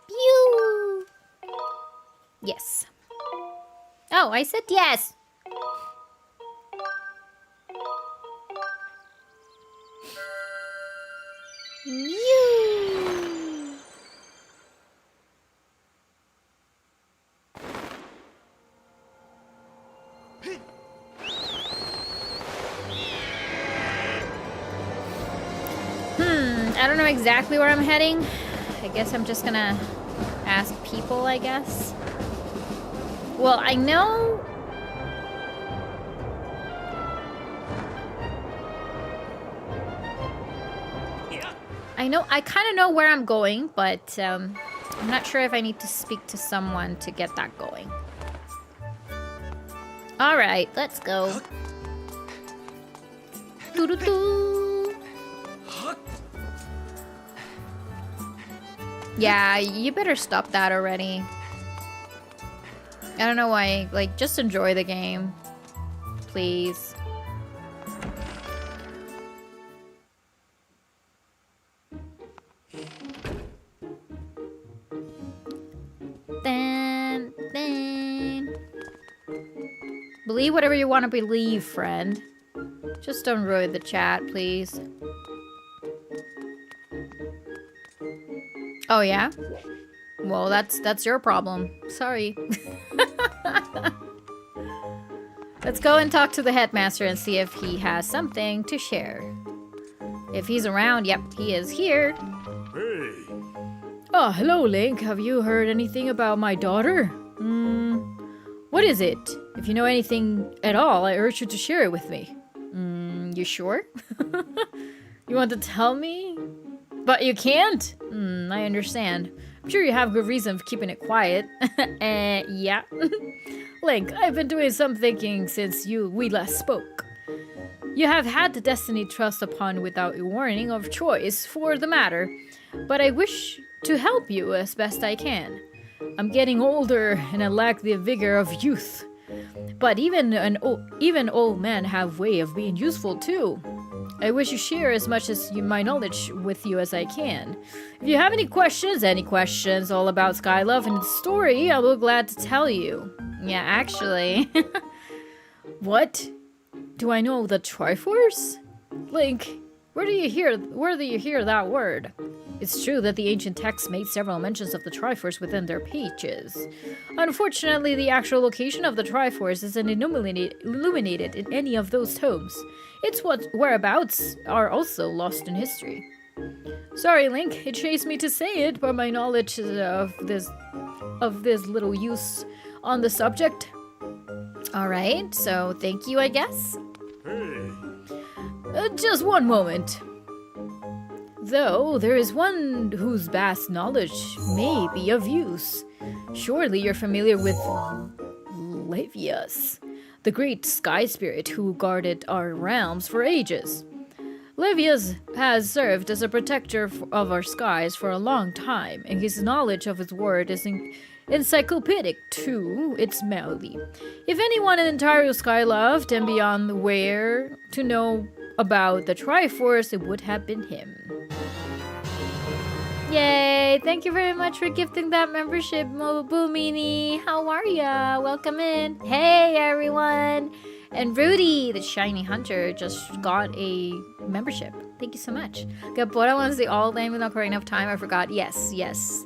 S1: Pew. Yes. Oh, I said yes. I don't know exactly where I'm heading. I guess I'm just gonna ask people, I guess. Well, I know... I kind of know where I'm going, but I'm not sure if I need to speak to someone to get that going. All right, let's go. Doo-doo-doo. Yeah, you better stop that already. I don't know why. Like, just enjoy the game. Please. Believe whatever you want to believe, friend. Just don't ruin the chat, please. Oh, yeah? Well, that's your problem. Sorry. Let's go and talk to the headmaster and see if he has something to share. If he's around, yep, he is here.
S2: Hey.
S3: Oh, hello, Link. Have you heard anything about my daughter? What is it? If you know anything at all, I urge you to share it with me. You sure? You want to tell me? But you can't? I understand. I'm sure you have good reason for keeping it quiet. Yeah. Link, I've been doing some thinking since we last spoke. You have had the destiny thrust upon without a warning of choice for the matter, but I wish to help you as best I can. I'm getting older and I lack the vigor of youth. But even old men have way of being useful too. I wish to share as much as my knowledge with you as I can. If you have any questions all about Skylove and its story, I will be glad to tell you. Yeah, actually. What? Do I know the Triforce? Link, where do you hear that word? It's true that the ancient texts made several mentions of the Triforce within their pages. Unfortunately, the actual location of the Triforce isn't illuminated in any of those tomes. Its whereabouts are also lost in history. Sorry, Link, it chafes me to say it, but my knowledge of this little use on the subject. Alright, so thank you, I guess.
S2: Hey.
S3: Just one moment. Though, there is one whose vast knowledge may be of use. Surely you're familiar with Levias, the great sky spirit who guarded our realms for ages. Levias has served as a protector of our skies for a long time, and his knowledge of his word is encyclopedic to its melody. If anyone in the entire Skyloft and beyond were to know about the Triforce, it would have been him. Yay! Thank you very much for gifting that membership, Boomini. How are ya? Welcome in. Hey, everyone! And Rudy, the shiny hunter, just got a membership. Thank you so much. Gabora wants the old name without correct enough time. I forgot. Yes.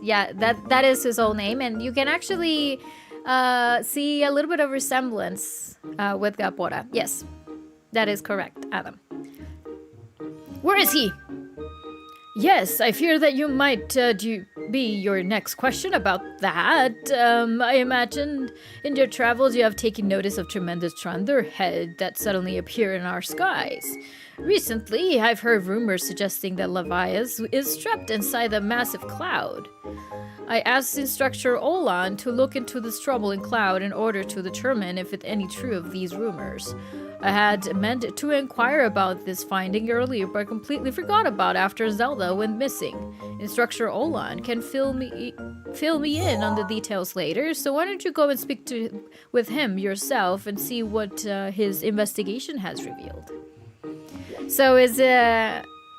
S3: Yeah, that is his old name. And you can actually see a little bit of resemblance with Gabora. Yes, that is correct, Adam. Where is he? Yes, I fear that you might be your next question about that. I imagine in your travels you have taken notice of tremendous thunderhead that suddenly appear in our skies. Recently, I've heard rumors suggesting that Levias is trapped inside a massive cloud. I asked Instructor Olan to look into this troubling cloud in order to determine if it's any true of these rumors. I had meant to inquire about this finding earlier, but completely forgot about after Zelda went missing. Instructor Olan can fill me in on the details later, so why don't you go and speak with him yourself and see what his investigation has revealed. So is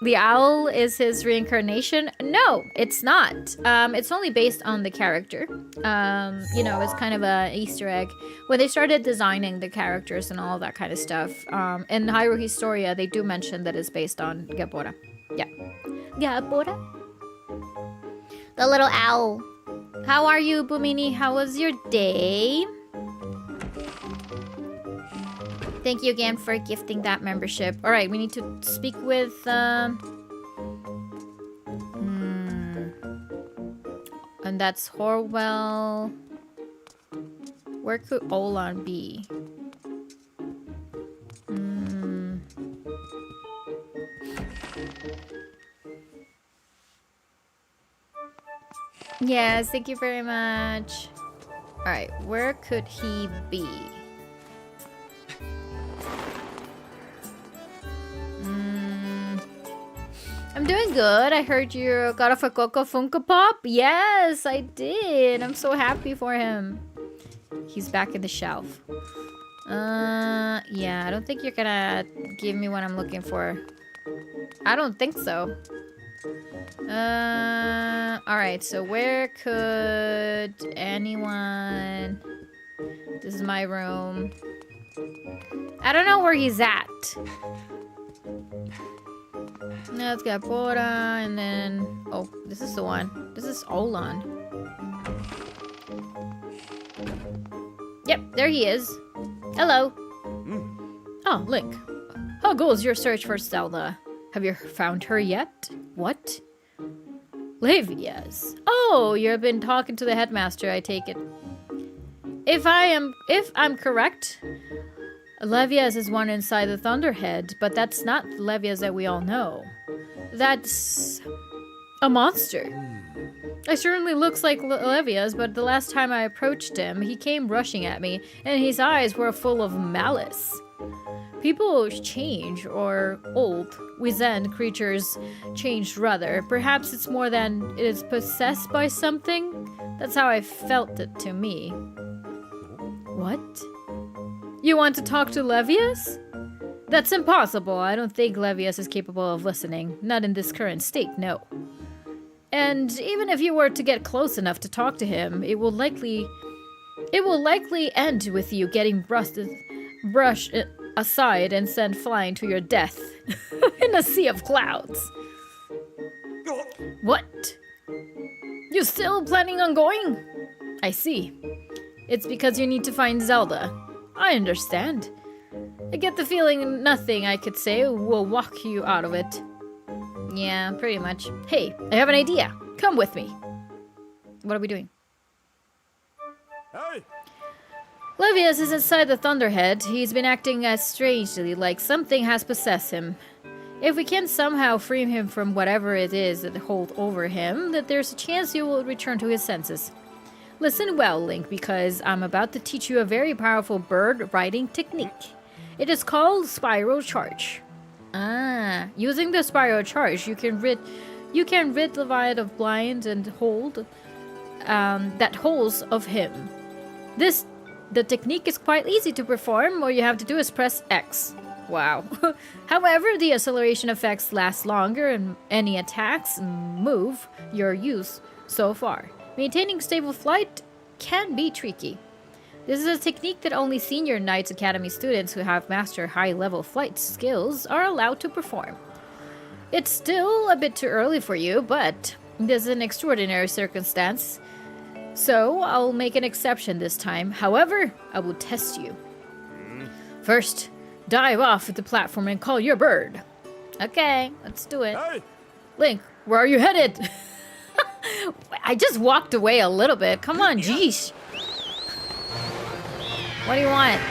S3: the owl is his reincarnation? No, it's not. It's only based on the character. You know, it's kind of a Easter egg. When they started designing the characters and all that kind of stuff, in Hyrule Historia, they do mention that it's based on Gabora. Yeah. Gabora? The little owl. How are you, Bumini? How was your day? Thank you again for gifting that membership. All right, we need to speak with... And that's Horwell. Where could Olan be? Yes, thank you very much. All right, where could he be? I'm doing good. I heard you got a Fukuoka Funko Pop. Yes, I did. I'm so happy for him. He's back in the shelf. Yeah, I don't think you're gonna give me what I'm looking for. I don't think so. Alright, so where could anyone... This is my room. I don't know where he's at. Now it's got Bora, and then... Oh, this is the one. This is Olan. Yep, there he is. Hello. Oh, Link. How goes your search for Zelda? Have you found her yet? What? Levias. Oh, you've been talking to the headmaster, I take it. If I'm correct, Levias is one inside the Thunderhead, but that's not the Levias that we all know. That's a monster. It certainly looks like Levias, but the last time I approached him, he came rushing at me, and his eyes were full of malice. People change, or old. We Zen creatures changed rather. Perhaps it's more than it is possessed by something. That's how I felt it to me. What? You want to talk to Levias? That's impossible. I don't think Levias is capable of listening. Not in this current state, no. And even if you were to get close enough to talk to him, it will likely end with you getting brushed aside and sent flying to your death in a sea of clouds. What? You still planning on going? I see. It's because you need to find Zelda. I understand. I get the feeling nothing I could say will walk you out of it. Yeah, pretty much. Hey, I have an idea. Come with me. What are we doing?
S2: Hey!
S3: Levias is inside the Thunderhead. He's been acting as strangely, like something has possessed him. If we can somehow free him from whatever it is that holds over him, that there's a chance he will return to his senses. Listen well, Link, because I'm about to teach you a very powerful bird riding technique. It is called Spiral Charge. Ah, using the spiral charge, you can rid Levias of blind and hold that holds of him. The technique is quite easy to perform. All you have to do is press X. Wow. However, the acceleration effects last longer and any attacks move your use so far. Maintaining stable flight can be tricky. This is a technique that only senior Knights Academy students who have mastered high-level flight skills are allowed to perform. It's still a bit too early for you, but this is an extraordinary circumstance, so I'll make an exception this time. However, I will test you. First, dive off the platform and call your bird. Okay, let's do it.
S2: Hey!
S3: Link, where are you headed? I just walked away a little bit. Come on, jeez. What do you want?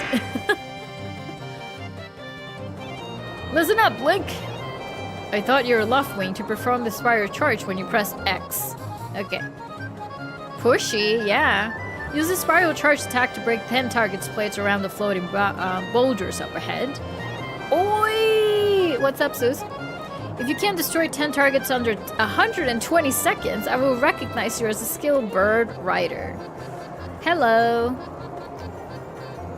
S3: Listen up, Link. I thought you were left wing to perform the spiral charge when you press X. Okay. Pushy, yeah. Use the spiral charge attack to break 10 targets placed around the floating boulders up ahead. Oi! What's up, Sus? If you can destroy 10 targets under 120 seconds, I will recognize you as a skilled bird rider. Hello.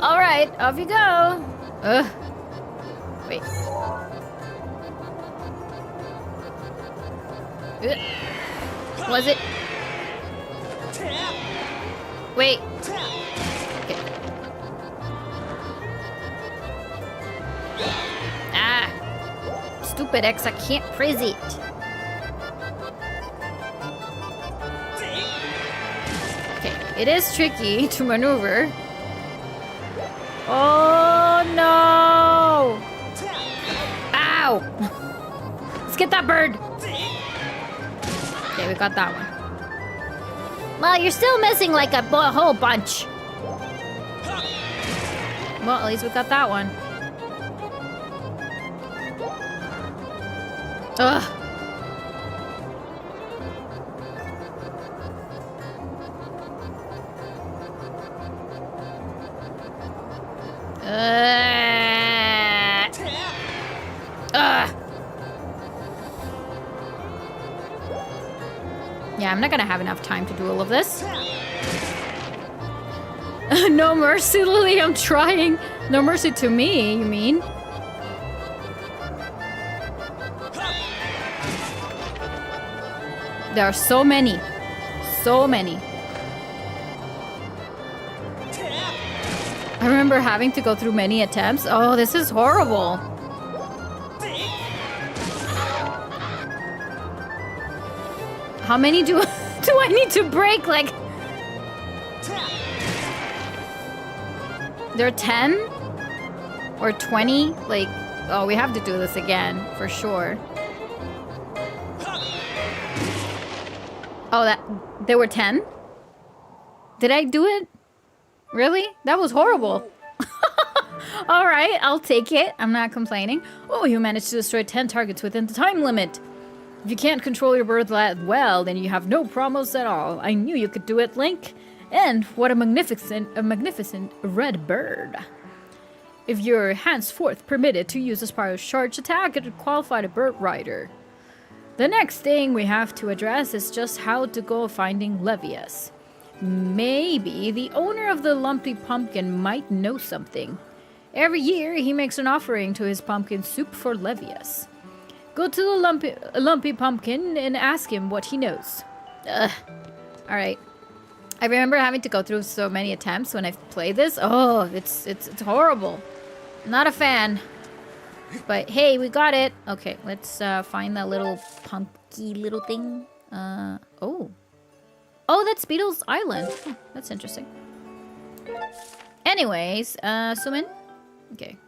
S3: Alright, off you go. Ugh. Wait. Was it? Wait. Okay. Ah. Stupid X, I can't freeze it. Okay, it is tricky to maneuver. Oh no! Ow! Let's get that bird! Okay, we got that one. Well, you're still missing like a whole bunch. Well, at least we got that one. Ugh. Yeah, I'm not gonna have enough time to do all of this. No mercy, Lily, I'm trying. No mercy to me, you mean? There are so many. So many. I remember having to go through many attempts. Oh, this is horrible. How many do I need to break? Like, there are 10 or 20? Like, oh, we have to do this again for sure. Oh, there were 10? Did I do it? Really? That was horrible. All right, I'll take it. I'm not complaining. Oh, you managed to destroy 10 targets within the time limit. If you can't control your bird that well, then you have no problems at all. I knew you could do it, Link. And what a magnificent red bird. If you're henceforth permitted to use a spiral charge attack, it would qualify a bird rider. The next thing we have to address is just how to go finding Levias. Maybe the owner of the lumpy pumpkin might know something. Every year, he makes an offering to his pumpkin soup for Levias. Go to the lumpy pumpkin and ask him what he knows. Ugh. Alright. I remember having to go through so many attempts when I played this. Oh, it's horrible. Not a fan. But hey, we got it. Okay, let's find that little punky little thing. Oh. Oh, that's Beetle's Island. Oh, that's interesting. Anyways, Sumin. Okay.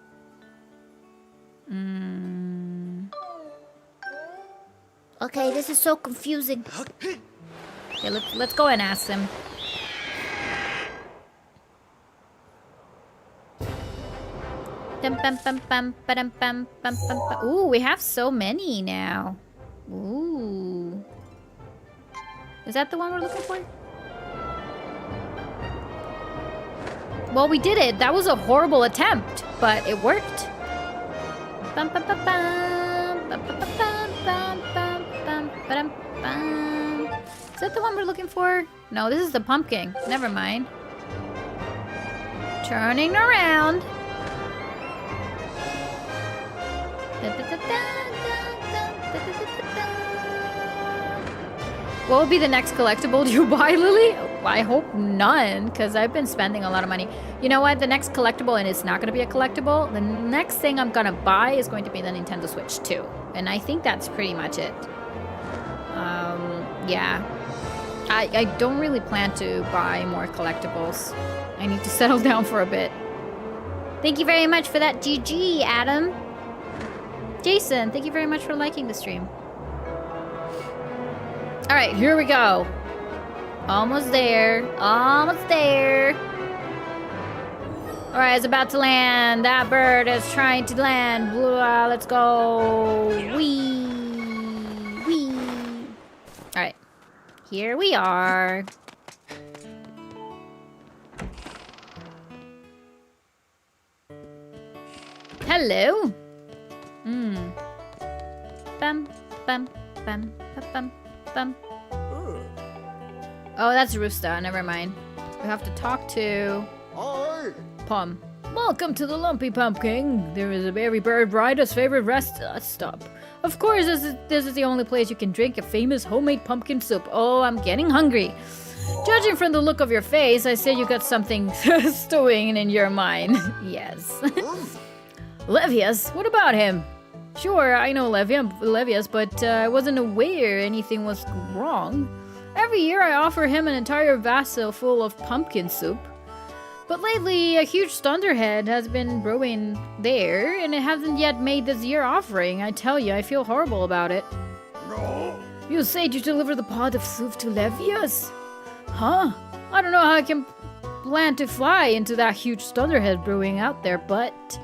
S3: Okay, this is so confusing. Okay, let's go and ask them. Ooh, we have so many now. Ooh. Is that the one we're looking for? Well, we did it. That was a horrible attempt, but it worked.
S1: Bum, bum, bum, bum. Bum, bum, bum, bum, bum, bum, bum, bum. Is that the one we're looking for? No, this is the pumpkin. Never mind. Turning around. What will be the next collectible you buy, Lily? I hope none, because I've been spending a lot of money. You know what? The next collectible, and it's not going to be a collectible, the next thing I'm going to buy is going to be the Nintendo Switch 2. And I think that's pretty much it. Yeah. I don't really plan to buy more collectibles. I need to settle down for a bit. Thank you very much for that GG, Adam. Jason, thank you very much for liking the stream. All right, here we go. Almost there. Almost there. All right, it's about to land. That bird is trying to land. Blah, let's go. Wee. Wee. All right. Here we are. Hello. Bum, bum, bum, bum, bum. Oh, that's Roosta. Never mind. We have to talk to Pum.
S3: Welcome to the Lumpy Pumpkin. There is a berry bird rider's favorite rest stop. Of course, this is the only place you can drink a famous homemade pumpkin soup. Oh, I'm getting hungry. Judging from the look of your face, I say you got something stewing in your mind. Yes. Levias, what about him? Sure, I know Levias, but I wasn't aware anything was wrong. Every year I offer him an entire vessel full of pumpkin soup. But lately, a huge thunderhead has been brewing there, and it hasn't yet made this year offering. I tell you, I feel horrible about it.
S2: No.
S3: You say you deliver the pot of soup to Levias? Huh? I don't know how I can plan to fly into that huge thunderhead brewing out there, but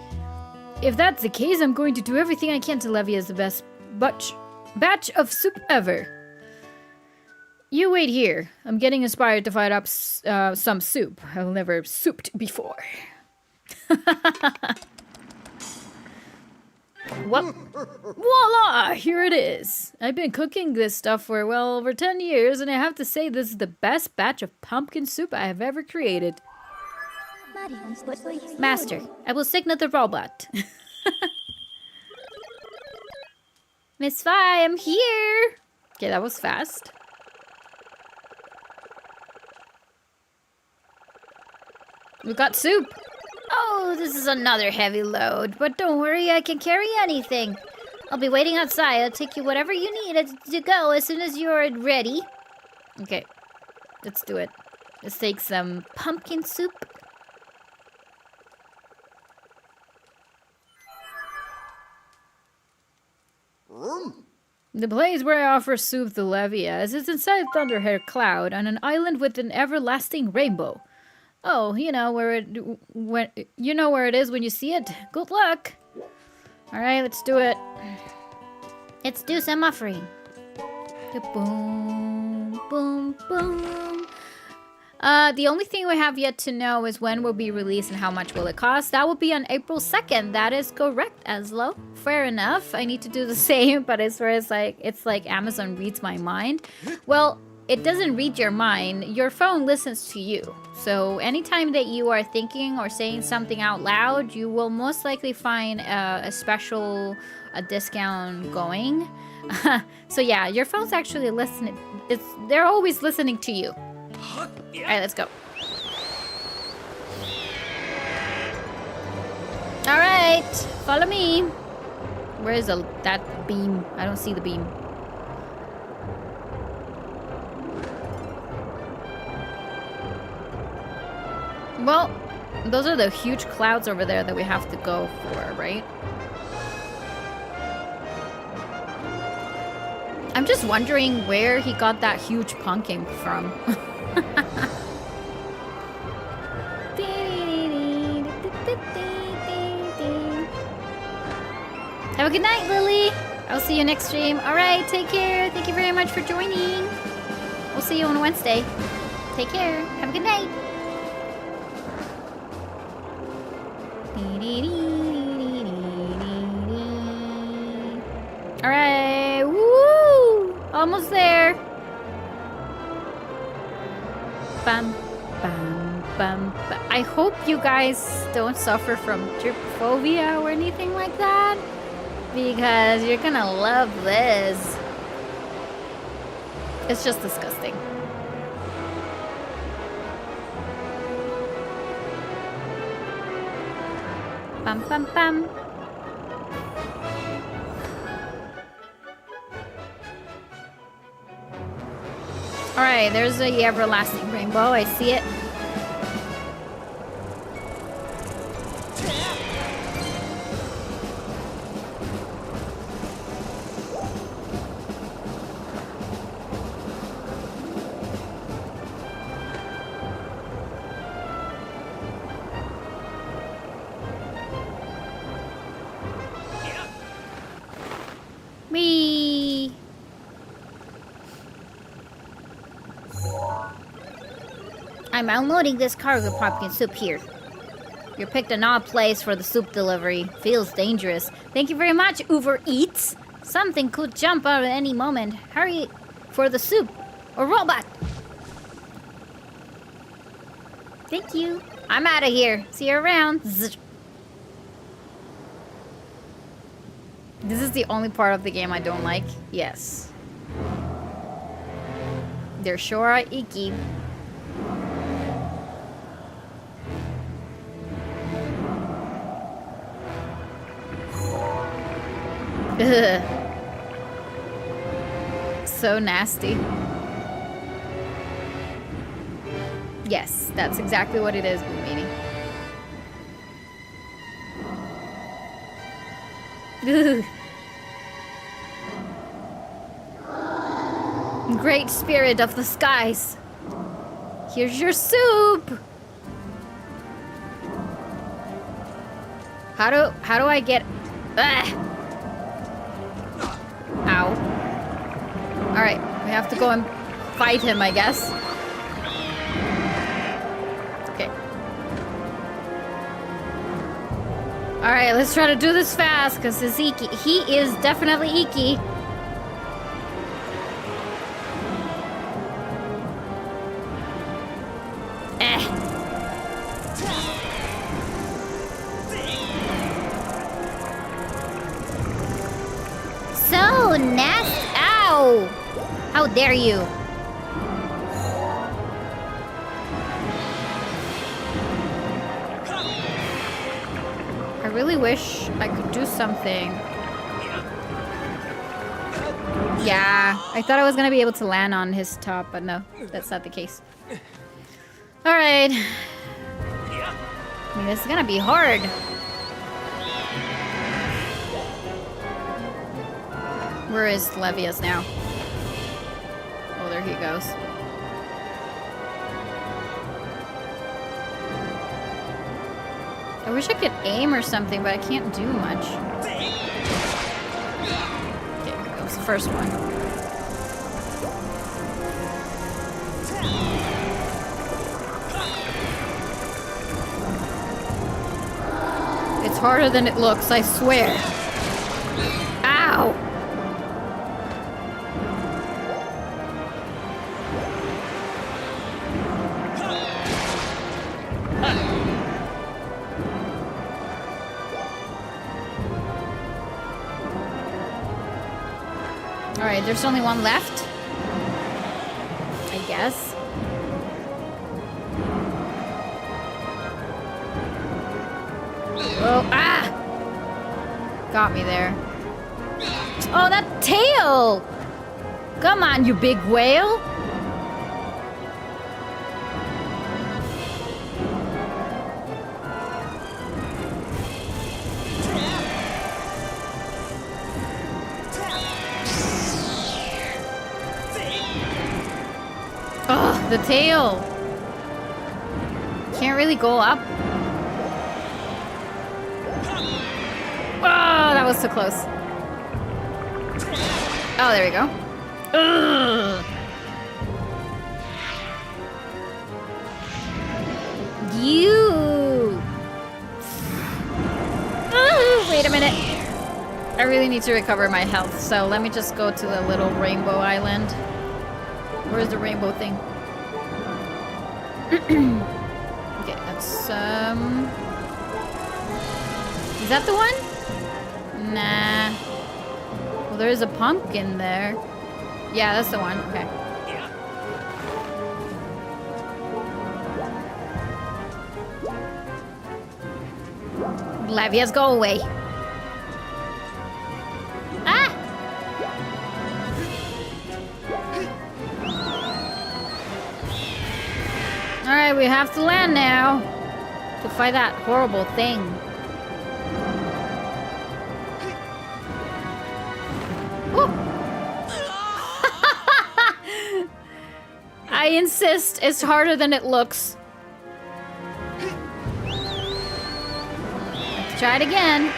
S3: if that's the case, I'm going to do everything I can to Levias the best batch of soup ever. You wait here. I'm getting inspired to fight up some soup. I've never souped before. Voila! Here it is. I've been cooking this stuff for well over 10 years, and I have to say this is the best batch of pumpkin soup I have ever created. Master, I will signal the robot. Miss Fi, I'm here! Okay, that was fast. We got soup. Oh, this is another heavy load. But don't worry, I can carry anything. I'll be waiting outside. I'll take you whatever you need to go as soon as you're ready. Okay, let's do it. Let's take some pumpkin soup. The place where I offer soup to Levias is inside Thunderhead Cloud on an island with an everlasting rainbow. Oh, you know where it is when you see it. Good luck. All right, let's do it. Let's do some offering. Boom, boom, boom. The only thing we have yet to know is when will be released and how much will it cost. That will be on April 2nd. That is correct, Aslo. Fair enough. I need to do the same, but it's like Amazon reads my mind. Well, it doesn't read your mind. Your phone listens to you. So anytime that you are thinking or saying something out loud, you will most likely find a special discount going. So yeah, your phone's actually listening. They're always listening to you. All right, let's go. All right, follow me. Where is that beam? I don't see the beam. Well, those are the huge clouds over there that we have to go for, right? I'm just wondering where he got that huge pumpkin from. Have a good night, Lily. I'll see you next stream. All right, take care. Thank you very much for joining. We'll see you on Wednesday. Take care. Have a good night.
S1: Alright, woo! Almost there. Bam, bam, bam, bam. I hope you guys don't suffer from trypophobia or anything like that, because you're gonna love this. It's just disgusting. Bam, bam, bam. Alright, there's the everlasting rainbow. I see it. Me. I'm unloading this cargo pumpkin soup here. You picked an odd place for the soup delivery. Feels dangerous. Thank you very much, Uber Eats. Something could jump out at any moment. Hurry for the soup. Or robot. Thank you. I'm out of here. See you around. Zzz. This is the only part of the game I don't like. Yes. They're sure are icky. Ugh. So nasty. Yes, that's exactly what it is, Boomini. Great spirit of the skies. Here's your soup. How do I get... Ugh. Ow. Alright, we have to go and fight him, I guess. Okay. Alright, let's try to do this fast, because he is definitely icky. So nasty. Ow! How dare you? I really wish I could do something. Yeah, I thought I was gonna be able to land on his top, but no, that's not the case. Alright. I mean, this is gonna be hard. Where is Levias now? Oh, there he goes. I wish I could aim or something, but I can't do much. Okay, here goes the first one. It's harder than it looks, I swear. Ow! Alright, there's only one left. I guess. Oh, ah! Got me there. Oh, that tail! Come on, you big whale! Oh, the tail! Can't really go up. Oh, that was so close. Oh, there we go. Ugh. You. Wait a minute. really need to recover my health, so let me just go to the little rainbow island. Where's the rainbow thing? Okay, that's is that the one? Nah. Well, there is a pumpkin there. Yeah, that's the one. Okay. Levias, go away. Ah! Alright, we have to land now to fight that horrible thing. Woo! I insist, it's harder than it looks. Let's try it again.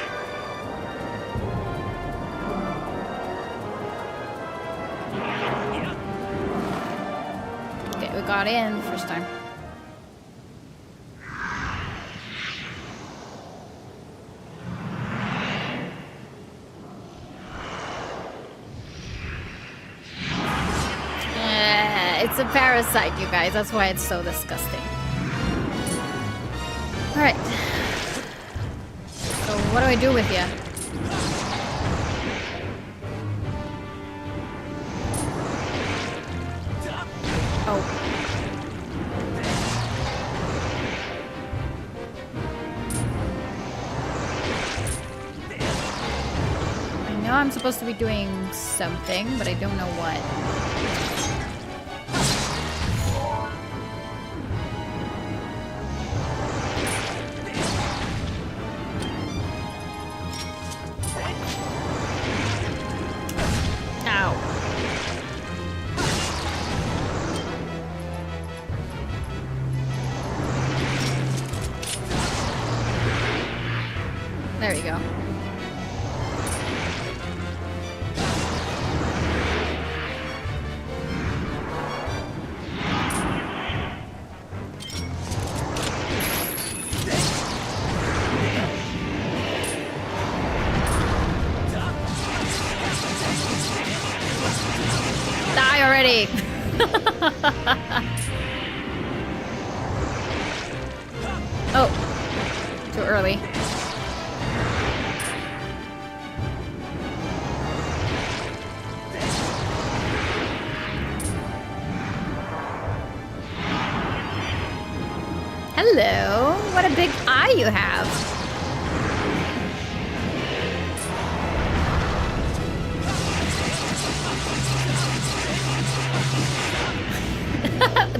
S1: Okay, we got in the first time. It's a parasite, you guys. That's why it's so disgusting. Alright. So what do I do with you? Oh. I know I'm supposed to be doing something, but I don't know what. There you go. Die already! Oh, too early. Hello, what a big eye you have.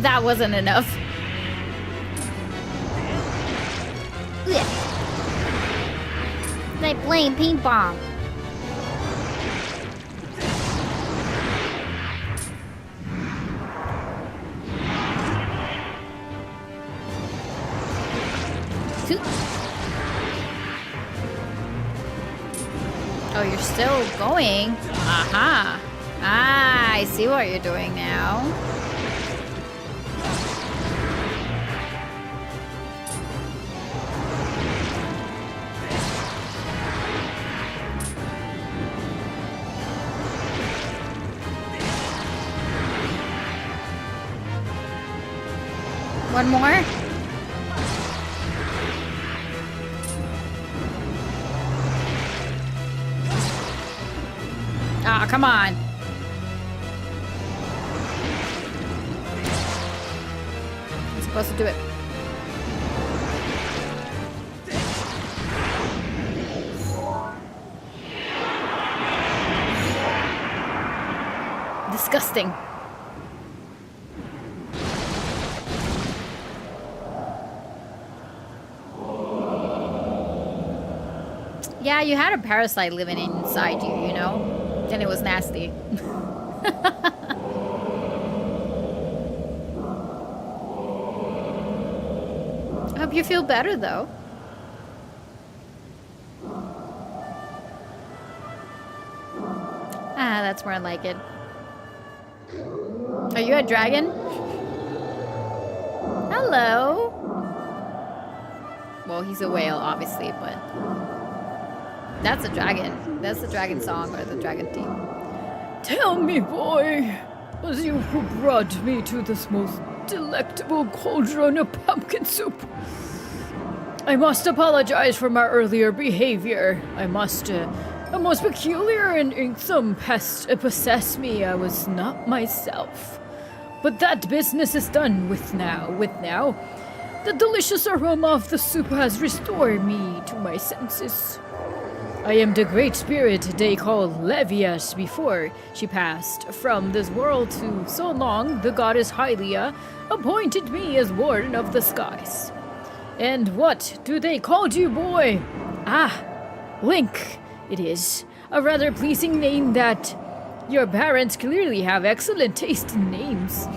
S1: That wasn't enough. They playing ping pong. Oh, you're still going? Aha. Ah, I see what you're doing now. One more? Ah, come on. I'm supposed to do it. Disgusting. Yeah, you had a parasite living inside you, you know? And it was nasty. I hope you feel better, though. Ah, that's more like it. Are you a dragon? Hello. Well, he's a whale, obviously, but... That's a dragon. That's the dragon song or the dragon theme.
S3: Tell me, boy, was you who brought me to this most delectable cauldron of pumpkin soup? I must apologize for my earlier behavior. I must, a most peculiar and irksome pest possessed me. I was not myself. But that business is done with now. The delicious aroma of the soup has restored me to my senses. I am the great spirit they called Levias before she passed from this world to so long the goddess Hylia appointed me as warden of the skies. And what do they call you, boy? Ah, Link, it is. A rather pleasing name that your parents clearly have excellent taste in names.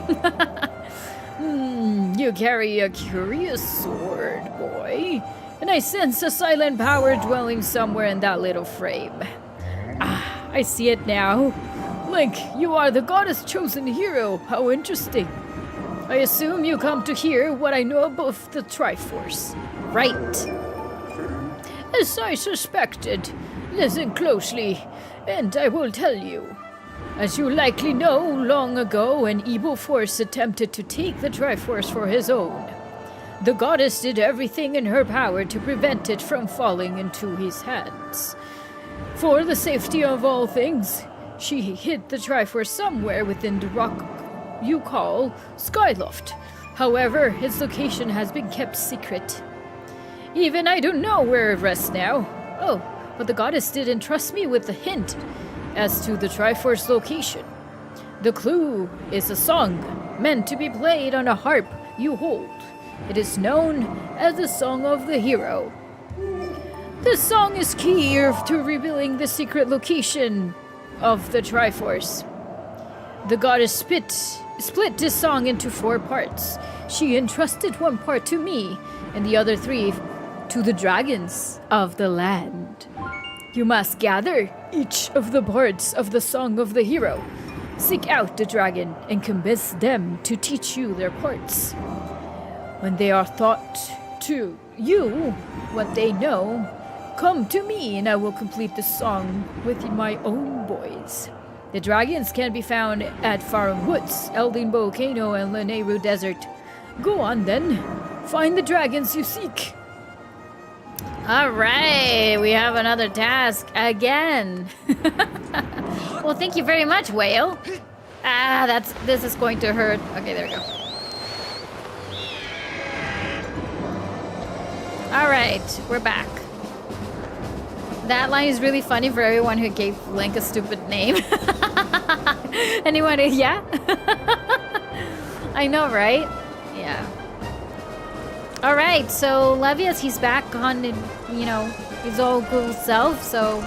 S3: You carry a curious sword, boy. And I sense a silent power dwelling somewhere in that little frame. Ah, I see it now. Link, you are the goddess' chosen hero. How interesting. I assume you come to hear what I know about the Triforce.
S1: Right.
S3: As I suspected. Listen closely, and I will tell you. As you likely know, long ago an evil force attempted to take the Triforce for his own. The goddess did everything in her power to prevent it from falling into his hands. For the safety of all things, she hid the Triforce somewhere within the rock you call Skyloft. However, its location has been kept secret. Even I don't know where it rests now. Oh, but the goddess did entrust me with a hint as to the Triforce location. The clue is a song meant to be played on a harp you hold. It is known as the Song of the Hero. This song is key to revealing the secret location of the Triforce. The goddess split this song into 4 parts. She entrusted one part to me, and the other 3 to the dragons of the land. You must gather each of the parts of the Song of the Hero. Seek out the dragon and convince them to teach you their parts. When they are taught to you what they know, come to me and I will complete the song with my own boys. The dragons can be found at Farum Woods, Eldin Volcano, and Lanayru Desert. Go on then, find the dragons you seek.
S1: All right, we have another task again. Well, thank you very much, whale. This is going to hurt. Okay, there we go. All right, we're back. That line is really funny for everyone who gave Link a stupid name. Anyone? Yeah? I know, right? Yeah. All right, so Levias, he's back on, his old cool self, so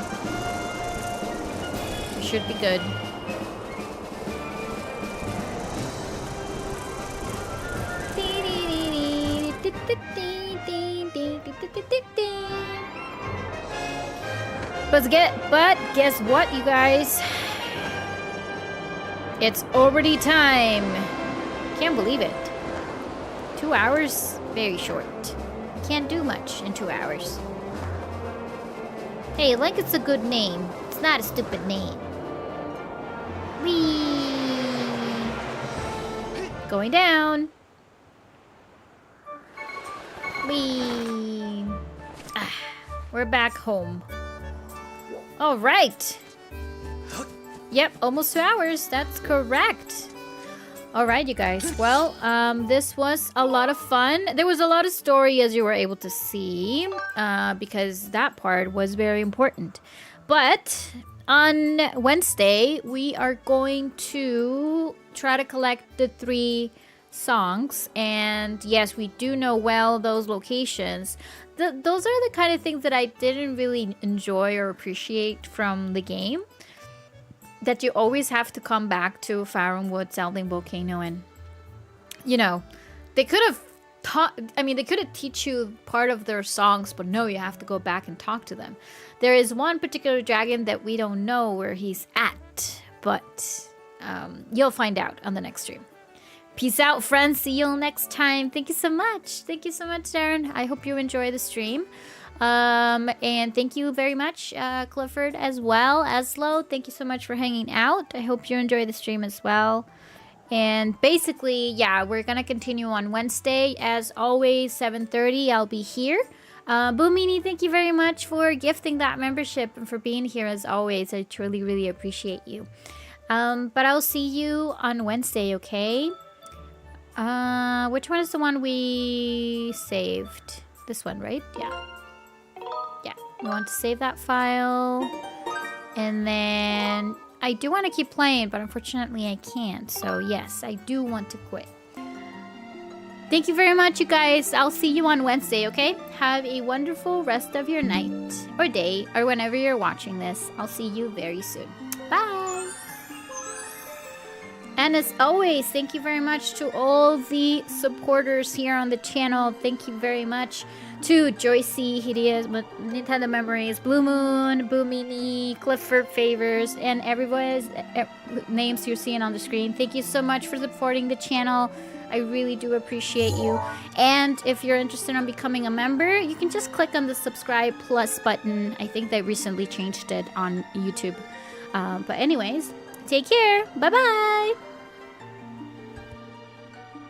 S1: we should be good. But guess what, you guys? It's already time. Can't believe it. 2 hours? Very short. Can't do much in 2 hours. Hey, like it's a good name. It's not a stupid name. Whee! Going down. Whee! We're back home. All right. Yep, almost 2 hours. That's correct. All right, you guys. Well, this was a lot of fun. There was a lot of story, as you were able to see, because that part was very important. But on Wednesday, we are going to try to collect the 3 songs. And yes, we do know well those locations. Those are the kind of things that I didn't really enjoy or appreciate from the game. That you always have to come back to Farum Woods, Eldin Volcano, and they could have they could have teach you part of their songs, but no, you have to go back and talk to them. There is one particular dragon that we don't know where he's at, but you'll find out on the next stream. Peace out, friends. See you next time. Thank you so much. Thank you so much, Darren. I hope you enjoy the stream. And thank you very much, Clifford, as well. Aslo, thank you so much for hanging out. I hope you enjoy the stream as well. And basically, yeah, we're gonna continue on Wednesday. As always, 7:30, I'll be here. Boomini, thank you very much for gifting that membership and for being here as always. I truly, really appreciate you. But I'll see you on Wednesday, okay? Which one is the one we saved? This one, right? Yeah. Yeah, we want to save that file. And then I do want to keep playing, but unfortunately I can't. So yes, I do want to quit. Thank you very much, you guys. I'll see you on Wednesday, okay? Have a wonderful rest of your night or day or whenever you're watching this. I'll see you very soon. Bye! And as always, thank you very much to all the supporters here on the channel. Thank you very much to Joycey, Hideous, Nintendo Memories, Blue Moon, Boomini, Clifford Favors, and everyone's names you're seeing on the screen. Thank you so much for supporting the channel. I really do appreciate you. And if you're interested in becoming a member, you can just click on the subscribe plus button. I think they recently changed it on YouTube. But anyways, take care. Bye-bye.